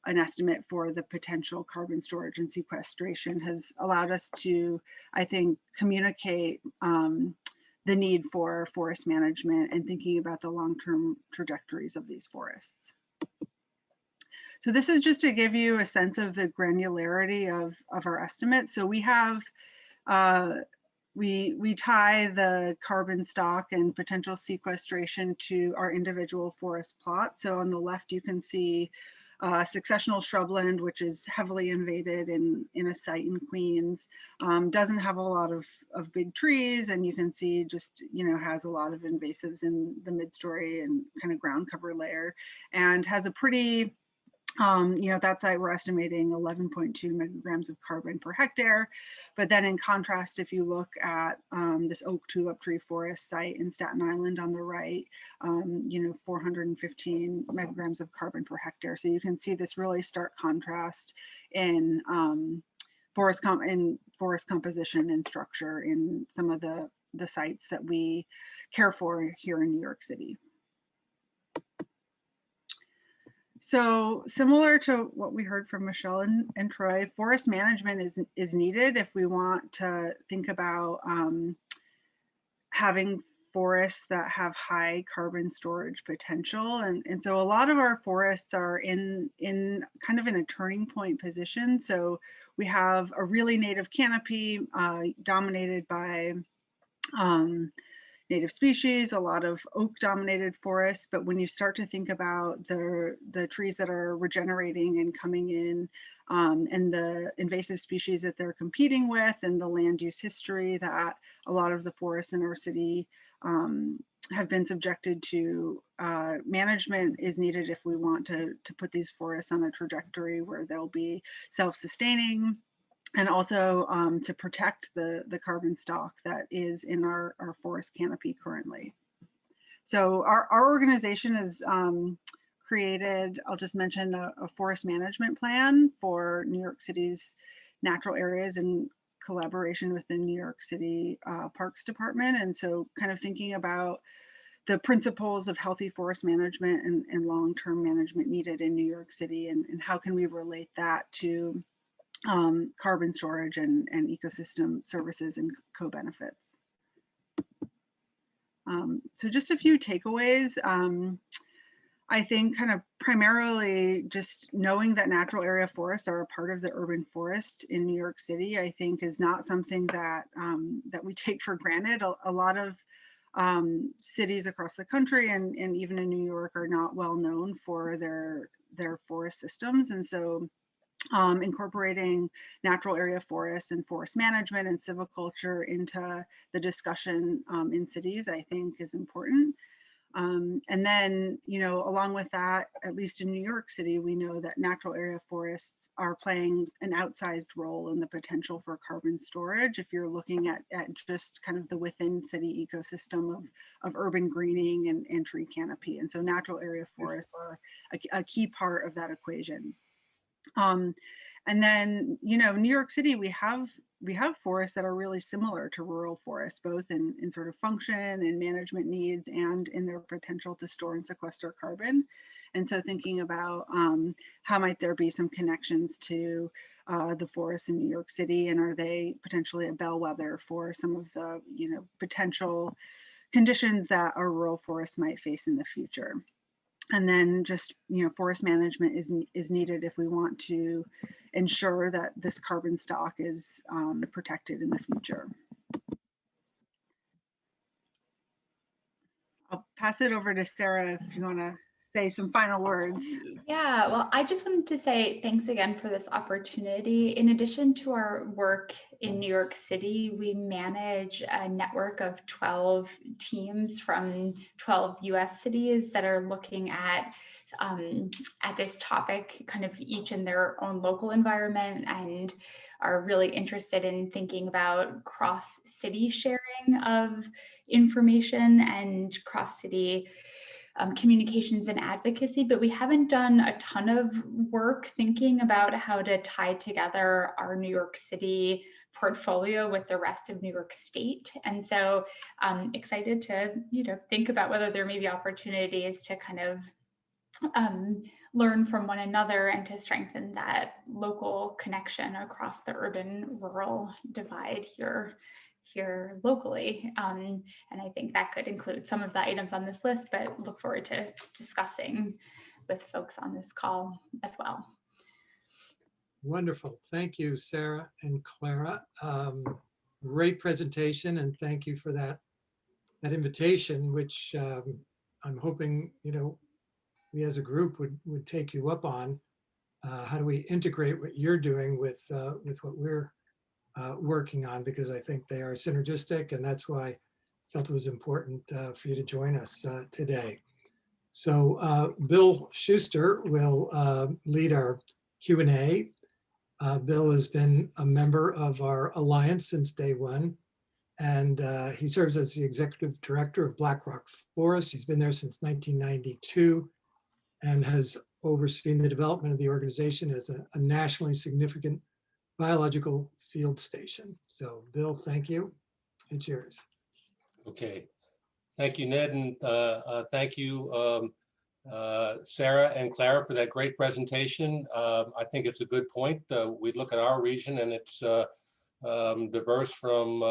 S9: an estimate for the potential carbon storage and sequestration has allowed us to, I think, communicate the need for forest management and thinking about the long-term trajectories of these forests. So this is just to give you a sense of the granularity of our estimates. So we have, we tie the carbon stock and potential sequestration to our individual forest plots. So on the left, you can see successional shrubland, which is heavily invaded in a site in Queens, doesn't have a lot of big trees, and you can see just, has a lot of invasives in the midstory and kind of ground cover layer, and has a pretty That site we're estimating 11.2 micrograms of carbon per hectare. But then in contrast, if you look at this oak tulip tree forest site in Staten Island on the right, 415 micrograms of carbon per hectare. So you can see this really stark contrast in forest composition and structure in some of the sites that we care for here in New York City. So similar to what we heard from Michelle and Troy, forest management is needed if we want to think about having forests that have high carbon storage potential. And so a lot of our forests are in kind of in a turning point position. So we have a really native canopy dominated by native species, a lot of oak dominated forests. But when you start to think about the trees that are regenerating and coming in and the invasive species that they're competing with and the land use history that a lot of the forests in our city have been subjected to, management is needed if we want to put these forests on a trajectory where they'll be self-sustaining, and also to protect the carbon stock that is in our forest canopy currently. So our organization has created, I'll just mention, a forest management plan for New York City's natural areas in collaboration with the New York City Parks Department. And so kind of thinking about the principles of healthy forest management and long-term management needed in New York City, and how can we relate that to carbon storage and ecosystem services and co-benefits. So just a few takeaways. I think kind of primarily just knowing that natural area forests are a part of the urban forest in New York City, I think is not something that that we take for granted. A lot of cities across the country and even in New York are not well known for their forest systems. And so incorporating natural area forests and forest management and silviculture into the discussion in cities, I think, is important. And then, along with that, at least in New York City, we know that natural area forests are playing an outsized role in the potential for carbon storage. If you're looking at just kind of the within city ecosystem of urban greening and tree canopy. And so natural area forests are a key part of that equation. And then, New York City, we have forests that are really similar to rural forests, both in sort of function and management needs and in their potential to store and sequester carbon. And so thinking about how might there be some connections to the forests in New York City, and are they potentially a bellwether for some of the, potential conditions that our rural forests might face in the future. And then just, forest management is needed if we want to ensure that this carbon stock is protected in the future. I'll pass it over to Sarah if you want to say some final words.
S10: Yeah, well, I just wanted to say thanks again for this opportunity. In addition to our work in New York City, we manage a network of 12 teams from 12 US cities that are looking at this topic, kind of each in their own local environment, and are really interested in thinking about cross-city sharing of information and cross-city communications and advocacy, but we haven't done a ton of work thinking about how to tie together our New York City portfolio with the rest of New York State. And so I'm excited to, think about whether there may be opportunities to kind of learn from one another and to strengthen that local connection across the urban-rural divide here locally. And I think that could include some of the items on this list, but look forward to discussing with folks on this call as well.
S4: Wonderful. Thank you, Sarah and Clara. Great presentation, and thank you for that invitation, which I'm hoping, we as a group would take you up on. How do we integrate what you're doing with what we're working on, because I think they are synergistic, and that's why I felt it was important for you to join us today. So Bill Schuster will lead our Q&A. Bill has been a member of our alliance since day one, and he serves as the executive director of Blackrock Forest. He's been there since 1992 and has overseen the development of the organization as a nationally significant biological field station. So Bill, thank you. It's yours.
S11: Okay. Thank you, Ned, and thank you, Sarah and Clara, for that great presentation. I think it's a good point. We look at our region and it's diverse from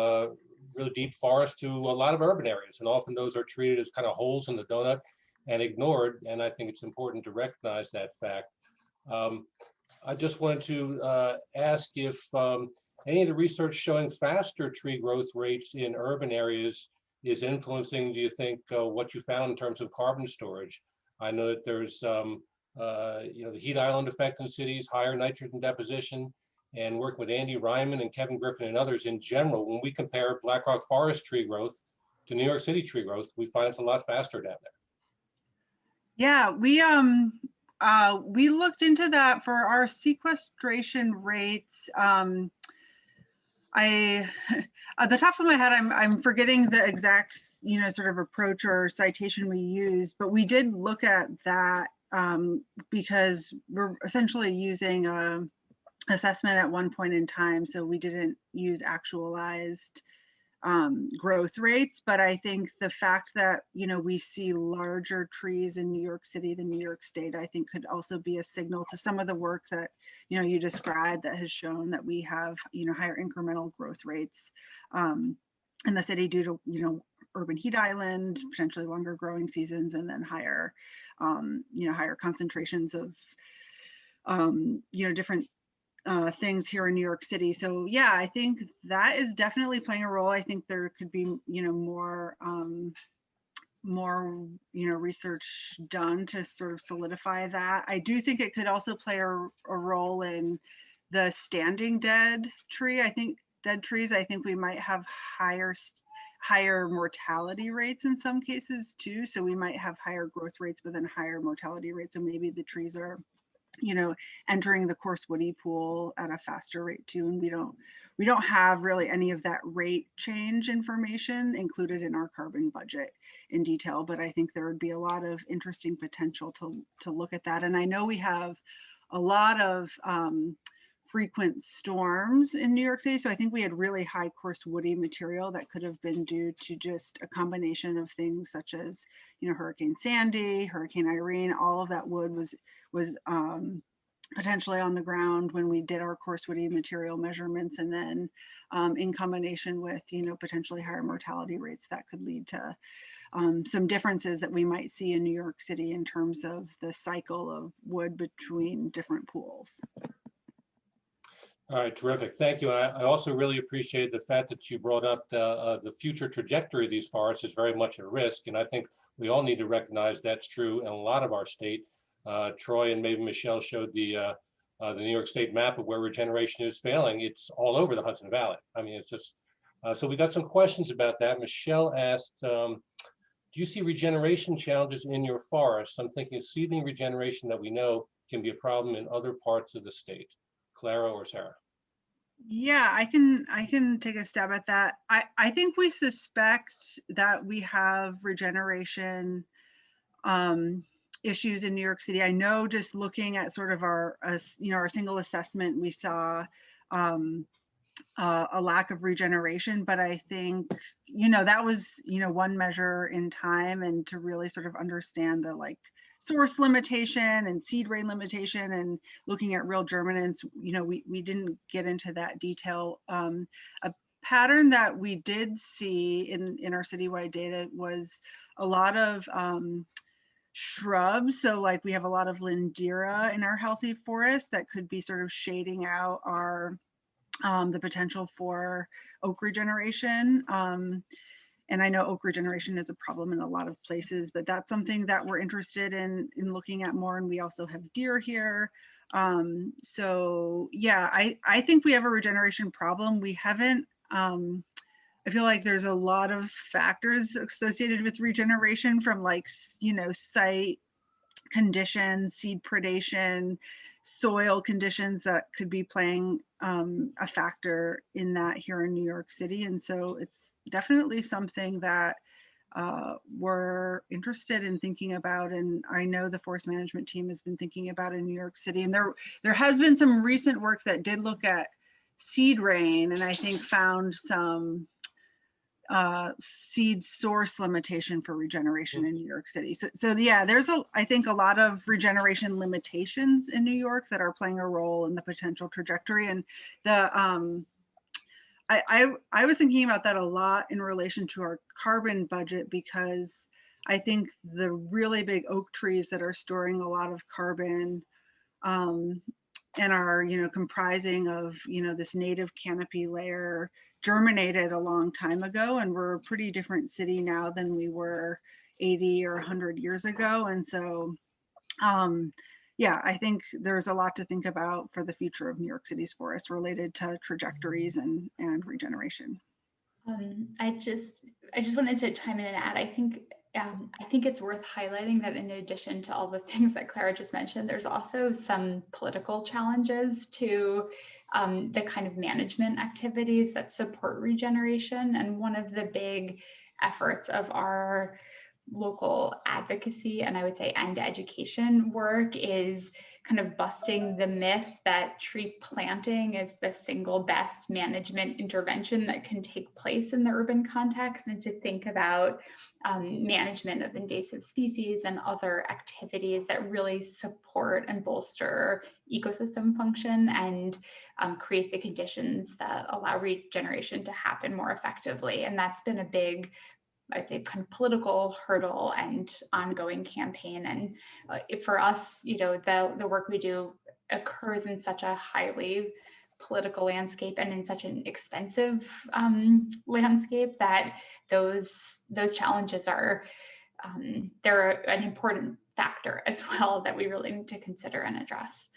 S11: really deep forest to a lot of urban areas, and often those are treated as kind of holes in the donut and ignored, and I think it's important to recognize that fact. I just wanted to ask if any of the research showing faster tree growth rates in urban areas is influencing, do you think, what you found in terms of carbon storage? I know that there's, the heat island effect in cities, higher nitrogen deposition, and working with Andy Ryman and Kevin Griffin and others in general, when we compare Blackrock Forest tree growth to New York City tree growth, we find it's a lot faster down there.
S9: Yeah, we looked into that for our sequestration rates. At the top of my head, I'm forgetting the exact, sort of approach or citation we used, but we did look at that because we're essentially using a assessment at one point in time. So we didn't use actualized growth rates, but I think the fact that, we see larger trees in New York City than New York State, I think could also be a signal to some of the work that, you described that has shown that we have, higher incremental growth rates in the city due to, urban heat island, potentially longer growing seasons, and then higher, higher concentrations of, different things here in New York City. So yeah, I think that is definitely playing a role. I think there could be, more research done to sort of solidify that. I do think it could also play a role in the standing dead tree. I think dead trees, I think we might have higher mortality rates in some cases too. So we might have higher growth rates, but then higher mortality rates. So maybe the trees are, entering the coarse woody pool at a faster rate too. And we don't have really any of that rate change information included in our carbon budget in detail, but I think there would be a lot of interesting potential to look at that. And I know we have a lot of frequent storms in New York City. So I think we had really high coarse woody material that could have been due to just a combination of things such as, Hurricane Sandy, Hurricane Irene, all of that wood was potentially on the ground when we did our coarse woody material measurements, and then in combination with, potentially higher mortality rates that could lead to some differences that we might see in New York City in terms of the cycle of wood between different pools.
S11: All right, terrific. Thank you. I also really appreciate the fact that you brought up the future trajectory of these forests is very much at risk. And I think we all need to recognize that's true in a lot of our state. Troy and maybe Michelle showed the New York State map of where regeneration is failing. It's all over the Hudson Valley. I mean, it's just, so we got some questions about that. Michelle asked, do you see regeneration challenges in your forests? I'm thinking seedling regeneration that we know can be a problem in other parts of the state. Clara or Sarah?
S9: Yeah, I can take a stab at that. I think we suspect that we have regeneration issues in New York City. I know just looking at sort of our single assessment, we saw a lack of regeneration, but I think, that was, one measure in time, and to really sort of understand the source limitation and seed rate limitation and looking at real germinants, we didn't get into that detail. A pattern that we did see in our citywide data was a lot of shrubs. So we have a lot of lindera in our healthy forest that could be sort of shading out our the potential for oak regeneration. And I know oak regeneration is a problem in a lot of places, but that's something that we're interested in looking at more. And we also have deer here. So yeah, I think we have a regeneration problem. We haven't I feel like there's a lot of factors associated with regeneration, from like, site conditions, seed predation, soil conditions that could be playing a factor in that here in New York City. And so it's definitely something that we're interested in thinking about. And I know the forest management team has been thinking about in New York City. And there has been some recent work that did look at seed rain, and I think found some seed source limitation for regeneration in New York City. So yeah, there's I think a lot of regeneration limitations in New York that are playing a role in the potential trajectory. And the I was thinking about that a lot in relation to our carbon budget, because I think the really big oak trees that are storing a lot of carbon and are, comprising of, this native canopy layer germinated a long time ago, and we're a pretty different city now than we were 80 or 100 years ago. And so, yeah, I think there's a lot to think about for the future of New York City's forests related to trajectories and regeneration.
S10: I just wanted to chime in and add, I think it's worth highlighting that in addition to all the things that Clara just mentioned, there's also some political challenges to the kind of management activities that support regeneration. And one of the big efforts of our local advocacy, and I would say and education work, is kind of busting the myth that tree planting is the single best management intervention that can take place in the urban context, and to think about management of invasive species and other activities that really support and bolster ecosystem function and create the conditions that allow regeneration to happen more effectively. And that's been a big, I'd say, kind of political hurdle and ongoing campaign. And for us, the work we do occurs in such a highly political landscape and in such an expensive landscape that those challenges are they're an important factor as well that we really need to consider and address.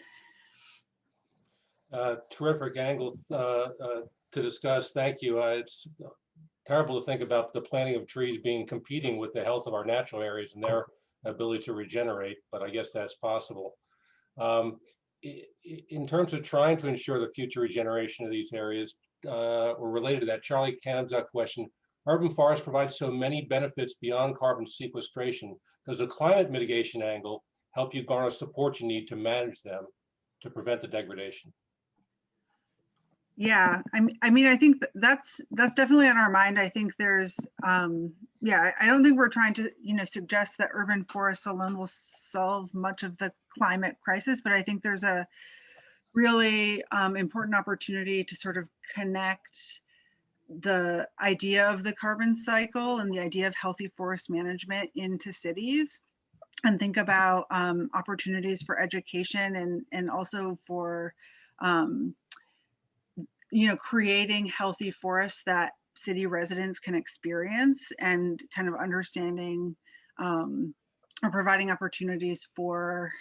S11: Terrific angle to discuss. Thank you. It's terrible to think about the planting of trees being competing with the health of our natural areas and their ability to regenerate, but I guess that's possible. In terms of trying to ensure the future regeneration of these areas, or related to that, Charlie Canham's got a question. Urban forests provide so many benefits beyond carbon sequestration. Does the climate mitigation angle help you garner support you need to manage them to prevent the degradation?
S9: Yeah, I mean, I think that's definitely on our mind. I think there's, yeah, I don't think we're trying to, suggest that urban forests alone will solve much of the climate crisis, but I think there's a really important opportunity to sort of connect the idea of the carbon cycle and the idea of healthy forest management into cities, and think about opportunities for education and also for creating healthy forests that city residents can experience, and kind of understanding or providing opportunities for,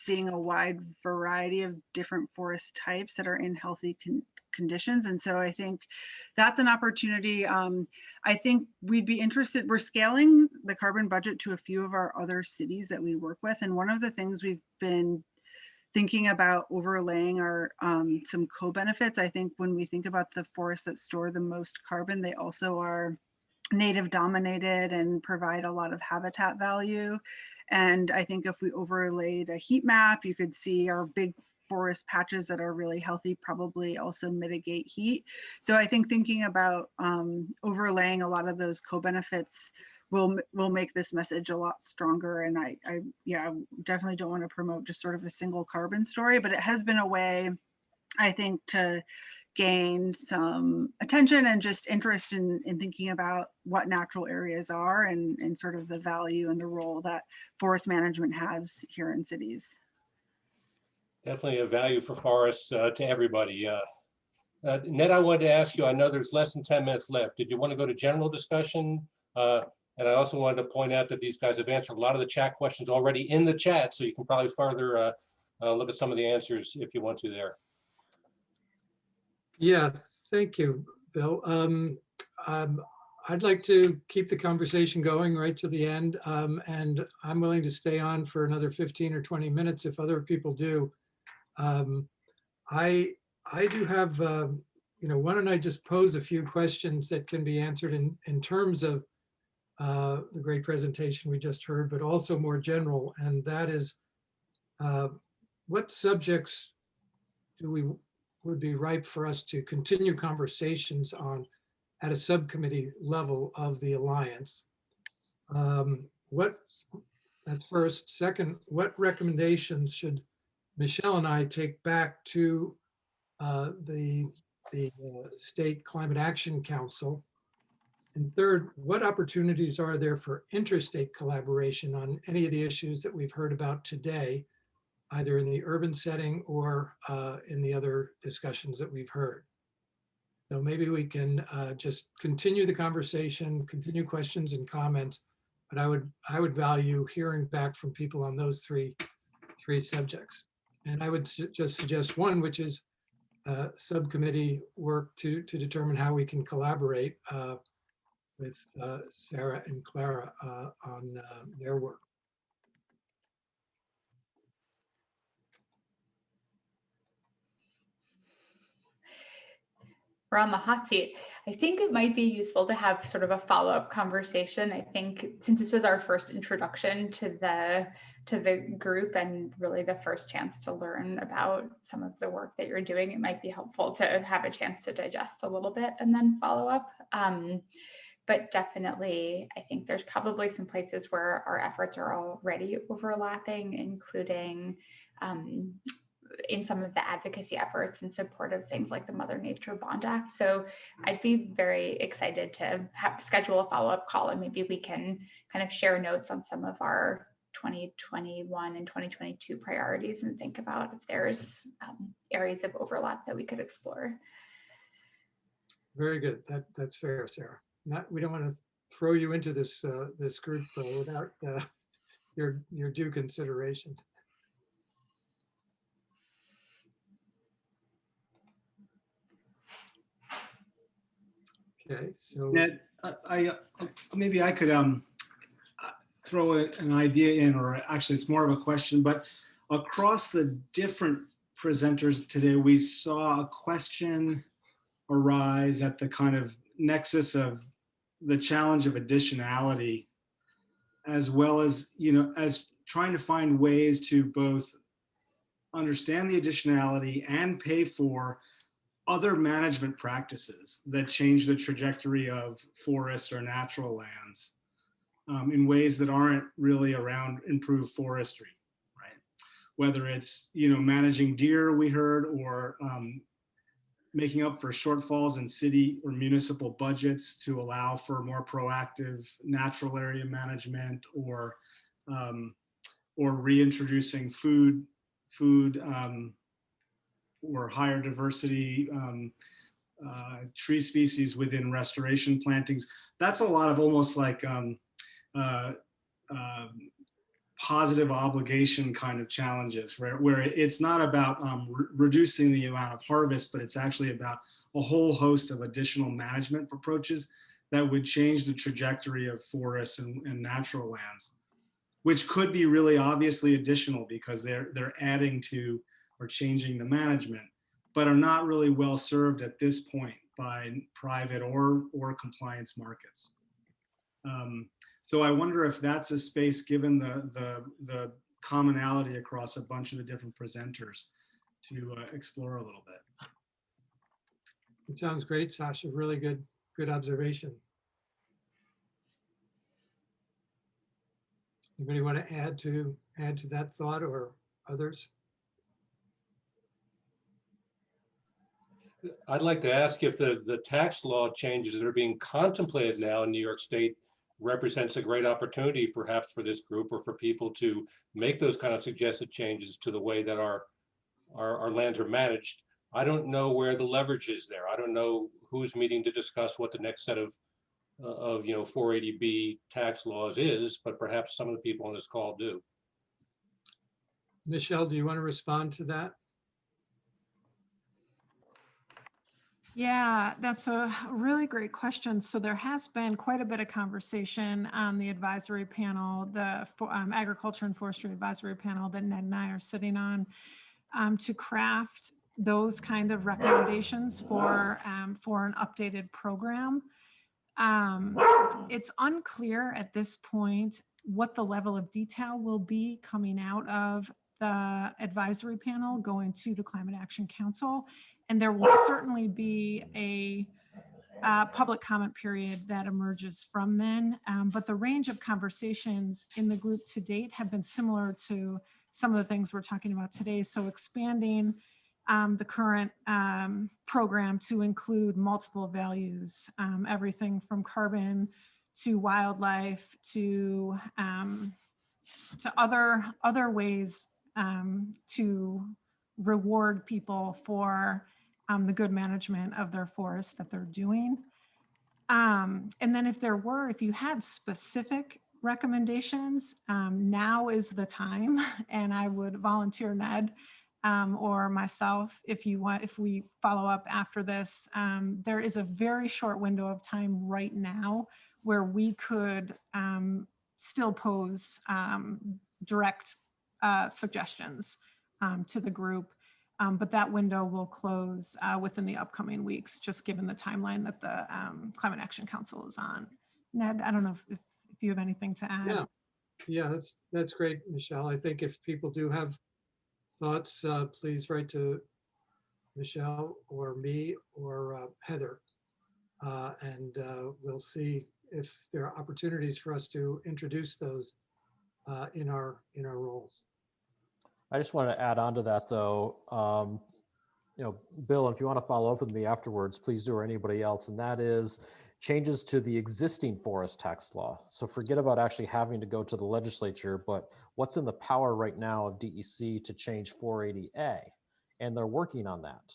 S9: seeing a wide variety of different forest types that are in healthy conditions. And so I think that's an opportunity. I think we'd be interested, we're scaling the carbon budget to a few of our other cities that we work with. And one of the things we've been thinking about overlaying are some co-benefits. I think when we think about the forests that store the most carbon, they also are native dominated and provide a lot of habitat value. And I think if we overlaid a heat map, you could see our big forest patches that are really healthy probably also mitigate heat. So I think thinking about overlaying a lot of those co-benefits will make this message a lot stronger. And I definitely don't want to promote just sort of a single carbon story, but it has been a way, I think, to gain some attention and just interest in thinking about what natural areas are and sort of the value and the role that forest management has here in cities.
S11: Definitely a value for forests to everybody. Ned, I wanted to ask you, I know there's less than 10 minutes left. Did you want to go to general discussion? And I also wanted to point out that these guys have answered a lot of the chat questions already in the chat, so you can probably further look at some of the answers if you want to there.
S4: Yeah, thank you, Bill. I'd like to keep the conversation going right to the end, and I'm willing to stay on for another 15 or 20 minutes if other people do. I do have, why don't I just pose a few questions that can be answered in terms of the great presentation we just heard, but also more general, and that is, what subjects would be ripe for us to continue conversations on at a subcommittee level of the Alliance? That's first. Second, what recommendations should Michelle and I take back to the State Climate Action Council? And third, what opportunities are there for interstate collaboration on any of the issues that we've heard about today, either in the urban setting or in the other discussions that we've heard? So maybe we can just continue the conversation, continue questions and comments, but I would value hearing back from people on those three subjects. And I would just suggest one, which is subcommittee work to determine how we can collaborate with Sarah and Clara on their work.
S10: We're on the hot seat. I think it might be useful to have sort of a follow-up conversation. I think since this was our first introduction to the group and really the first chance to learn about some of the work that you're doing, it might be helpful to have a chance to digest a little bit and then follow up. But definitely, I think there's probably some places where our efforts are already overlapping, including in some of the advocacy efforts in support of things like the Mother Nature Bond Act. So I'd be very excited to schedule a follow-up call, and maybe we can kind of share notes on some of our 2021 and 2022 priorities and think about if there's areas of overlap that we could explore.
S4: Very good. That's fair, Sarah. We don't want to throw you into this this group without your due consideration. Okay, so
S12: Ned, maybe I could throw an idea in, or actually it's more of a question, but across the different presenters today, we saw a question arise at the kind of nexus of the challenge of additionality, as well as, as trying to find ways to both understand the additionality and pay for other management practices that change the trajectory of forests or natural lands in ways that aren't really around improved forestry, right? Whether it's, managing deer, we heard, or making up for shortfalls in city or municipal budgets to allow for more proactive natural area management, or reintroducing food or higher diversity tree species within restoration plantings. That's a lot of almost like positive obligation kind of challenges, where it's not about reducing the amount of harvest, but it's actually about a whole host of additional management approaches that would change the trajectory of forests and natural lands, which could be really obviously additional because they're adding to or changing the management, but are not really well served at this point by private or compliance markets. So I wonder if that's a space, given the commonality across a bunch of the different presenters, to explore a little bit.
S4: it sounds great, Sasha. Really good observation. Anybody want to add to that thought, or others?
S11: I'd like to ask if the tax law changes that are being contemplated now in New York State represents a great opportunity perhaps for this group or for people to make those kind of suggested changes to the way that our lands are managed. I don't know where the leverage is there. I don't know who's meeting to discuss what the next set of 480B tax laws is, but perhaps some of the people on this call do.
S4: Michelle, do you want to respond to that?
S2: Yeah, that's a really great question. So there has been quite a bit of conversation on the advisory panel, the Agriculture and Forestry Advisory Panel that Ned and I are sitting on, to craft those kind of recommendations for an updated program. It's unclear at this point what the level of detail will be coming out of the advisory panel going to the Climate Action Council. And there will certainly be a public comment period that emerges from then. But the range of conversations in the group to date have been similar to some of the things we're talking about today. So expanding the current program to include multiple values, everything from carbon to wildlife to other ways to reward people for the good management of their forests that they're doing. And then if you had specific recommendations, now is the time, and I would volunteer Ned or myself if we follow up after this. There is a very short window of time right now where we could still pose direct suggestions to the group. But that window will close within the upcoming weeks, just given the timeline that the Climate Action Council is on. Ned, I don't know if you have anything to add.
S4: Yeah, that's great, Michelle. I think if people do have thoughts, please write to Michelle or me or Heather, and we'll see if there are opportunities for us to introduce those in our roles.
S7: I just want to add on to that, though. Bill, if you want to follow up with me afterwards, please do, or anybody else, and that is changes to the existing forest tax law. So forget about actually having to go to the legislature, but what's in the power right now of DEC to change 480A, and they're working on that.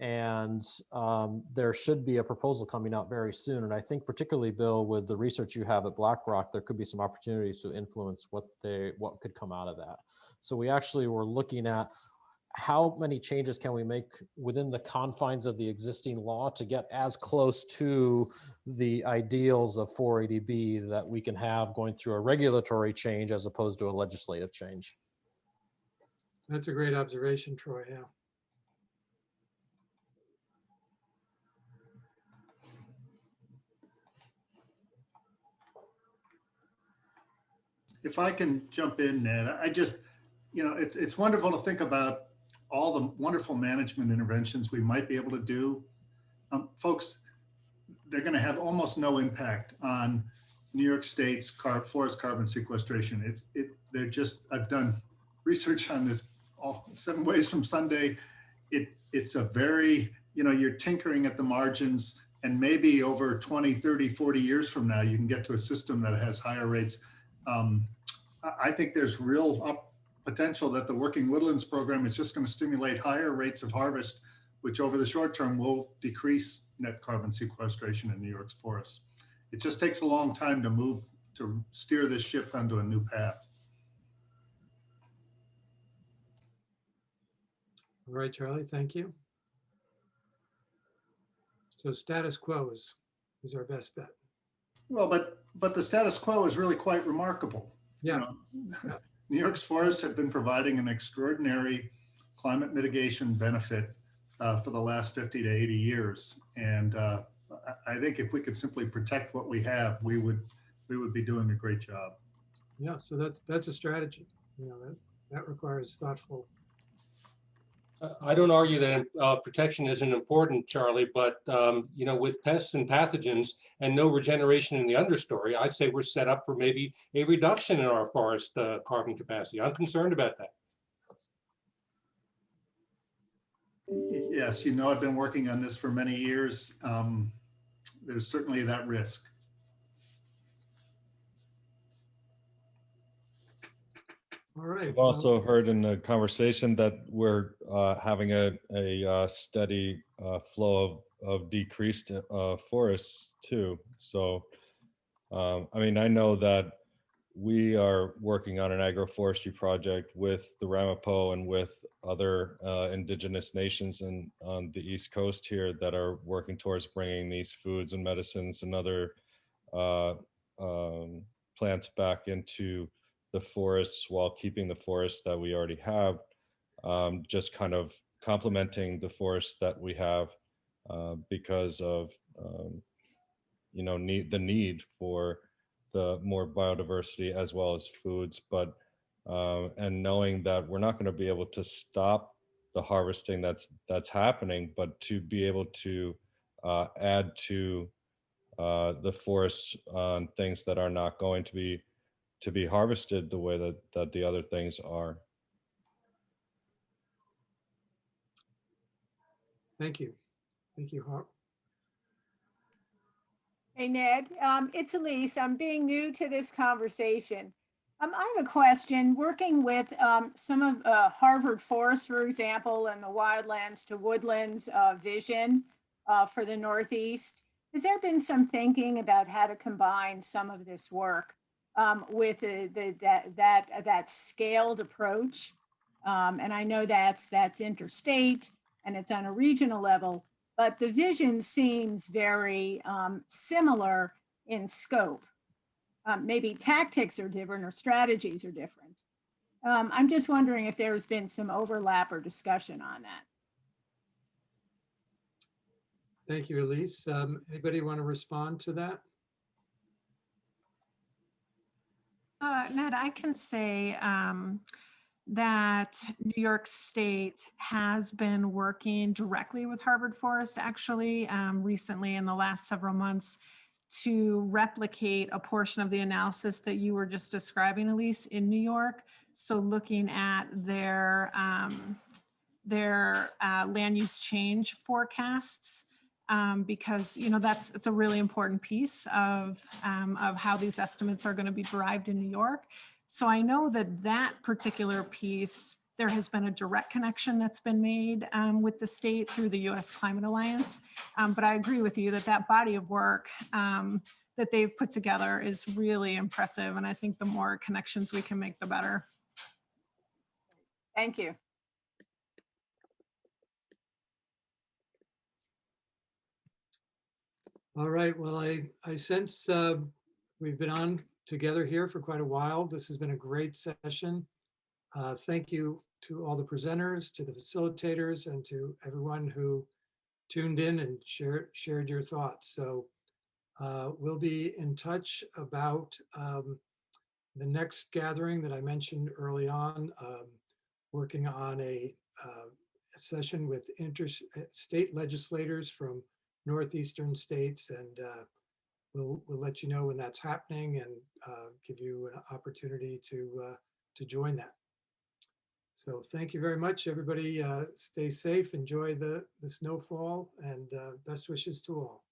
S7: And there should be a proposal coming out very soon. And I think particularly, Bill, with the research you have at BlackRock, there could be some opportunities to influence what could come out of that. So we actually were looking at how many changes can we make within the confines of the existing law to get as close to the ideals of 480B that we can have going through a regulatory change as opposed to a legislative change.
S4: That's a great observation, Troy. Yeah.
S3: If I can jump in, Ned, I just, it's wonderful to think about all the wonderful management interventions we might be able to do. Folks, they're going to have almost no impact on New York State's forest carbon sequestration. I've done research on this 7 ways from Sunday. It's a very, you're tinkering at the margins, and maybe over 20, 30, 40 years from now, you can get to a system that has higher rates. I think there's real potential that the Working Woodlands program is just going to stimulate higher rates of harvest, which over the short term will decrease net carbon sequestration in New York's forests. It just takes a long time to steer this ship onto a new path.
S4: All right, Charlie, thank you. So status quo is our best bet.
S3: Well, but the status quo is really quite remarkable.
S4: Yeah.
S3: New York's forests have been providing an extraordinary climate mitigation benefit for the last 50 to 80 years. And I think if we could simply protect what we have, we would be doing a great job.
S4: Yeah, so that's a strategy. That requires thoughtful.
S11: I don't argue that protection isn't important, Charlie, but with pests and pathogens and no regeneration in the understory, I'd say we're set up for maybe a reduction in our forest carbon capacity. I'm concerned about that.
S3: Yes, I've been working on this for many years. There's certainly that risk.
S4: All right.
S6: I've also heard in the conversation that we're having a steady flow of decreased forests too. So, I know that we are working on an agroforestry project with the Ramapo and with other indigenous nations on the East Coast here that are working towards bringing these foods and medicines and other plants back into the forests while keeping the forests that we already have, just kind of complementing the forests that we have because of the need for the more biodiversity as well as foods, but and knowing that we're not going to be able to stop the harvesting that's happening, but to be able to add to the forests on things that are not going to be harvested the way that the other things are.
S4: Thank you. Thank you, Harp.
S13: Hey, Ned, it's Elise. I'm being new to this conversation. I have a question. Working with some of Harvard Forest, for example, and the Wildlands to Woodlands vision for the Northeast, has there been some thinking about how to combine some of this work with that scaled approach? And I know that's interstate and it's on a regional level, but the vision seems very similar in scope. Maybe tactics are different or strategies are different. I'm just wondering if there's been some overlap or discussion on that.
S4: Thank you, Elise. Anybody want to respond to that?
S2: Ned, I can say that New York State has been working directly with Harvard Forest, actually, recently in the last several months, to replicate a portion of the analysis that you were just describing, Elise, in New York. So looking at their land use change forecasts, because it's a really important piece of how these estimates are going to be derived in New York. So I know that particular piece, there has been a direct connection that's been made with the state through the U.S. Climate Alliance. But I agree with you that body of work that they've put together is really impressive. And I think the more connections we can make, the better.
S13: Thank you.
S4: All right, well, I sense we've been on together here for quite a while. This has been a great session. Thank you to all the presenters, to the facilitators, and to everyone who tuned in and shared your thoughts. So we'll be in touch about the next gathering that I mentioned early on, working on a session with interstate legislators from northeastern states, and we'll let you know when that's happening and give you an opportunity to join that. So thank you very much, everybody. Stay safe, enjoy the snowfall, and best wishes to all.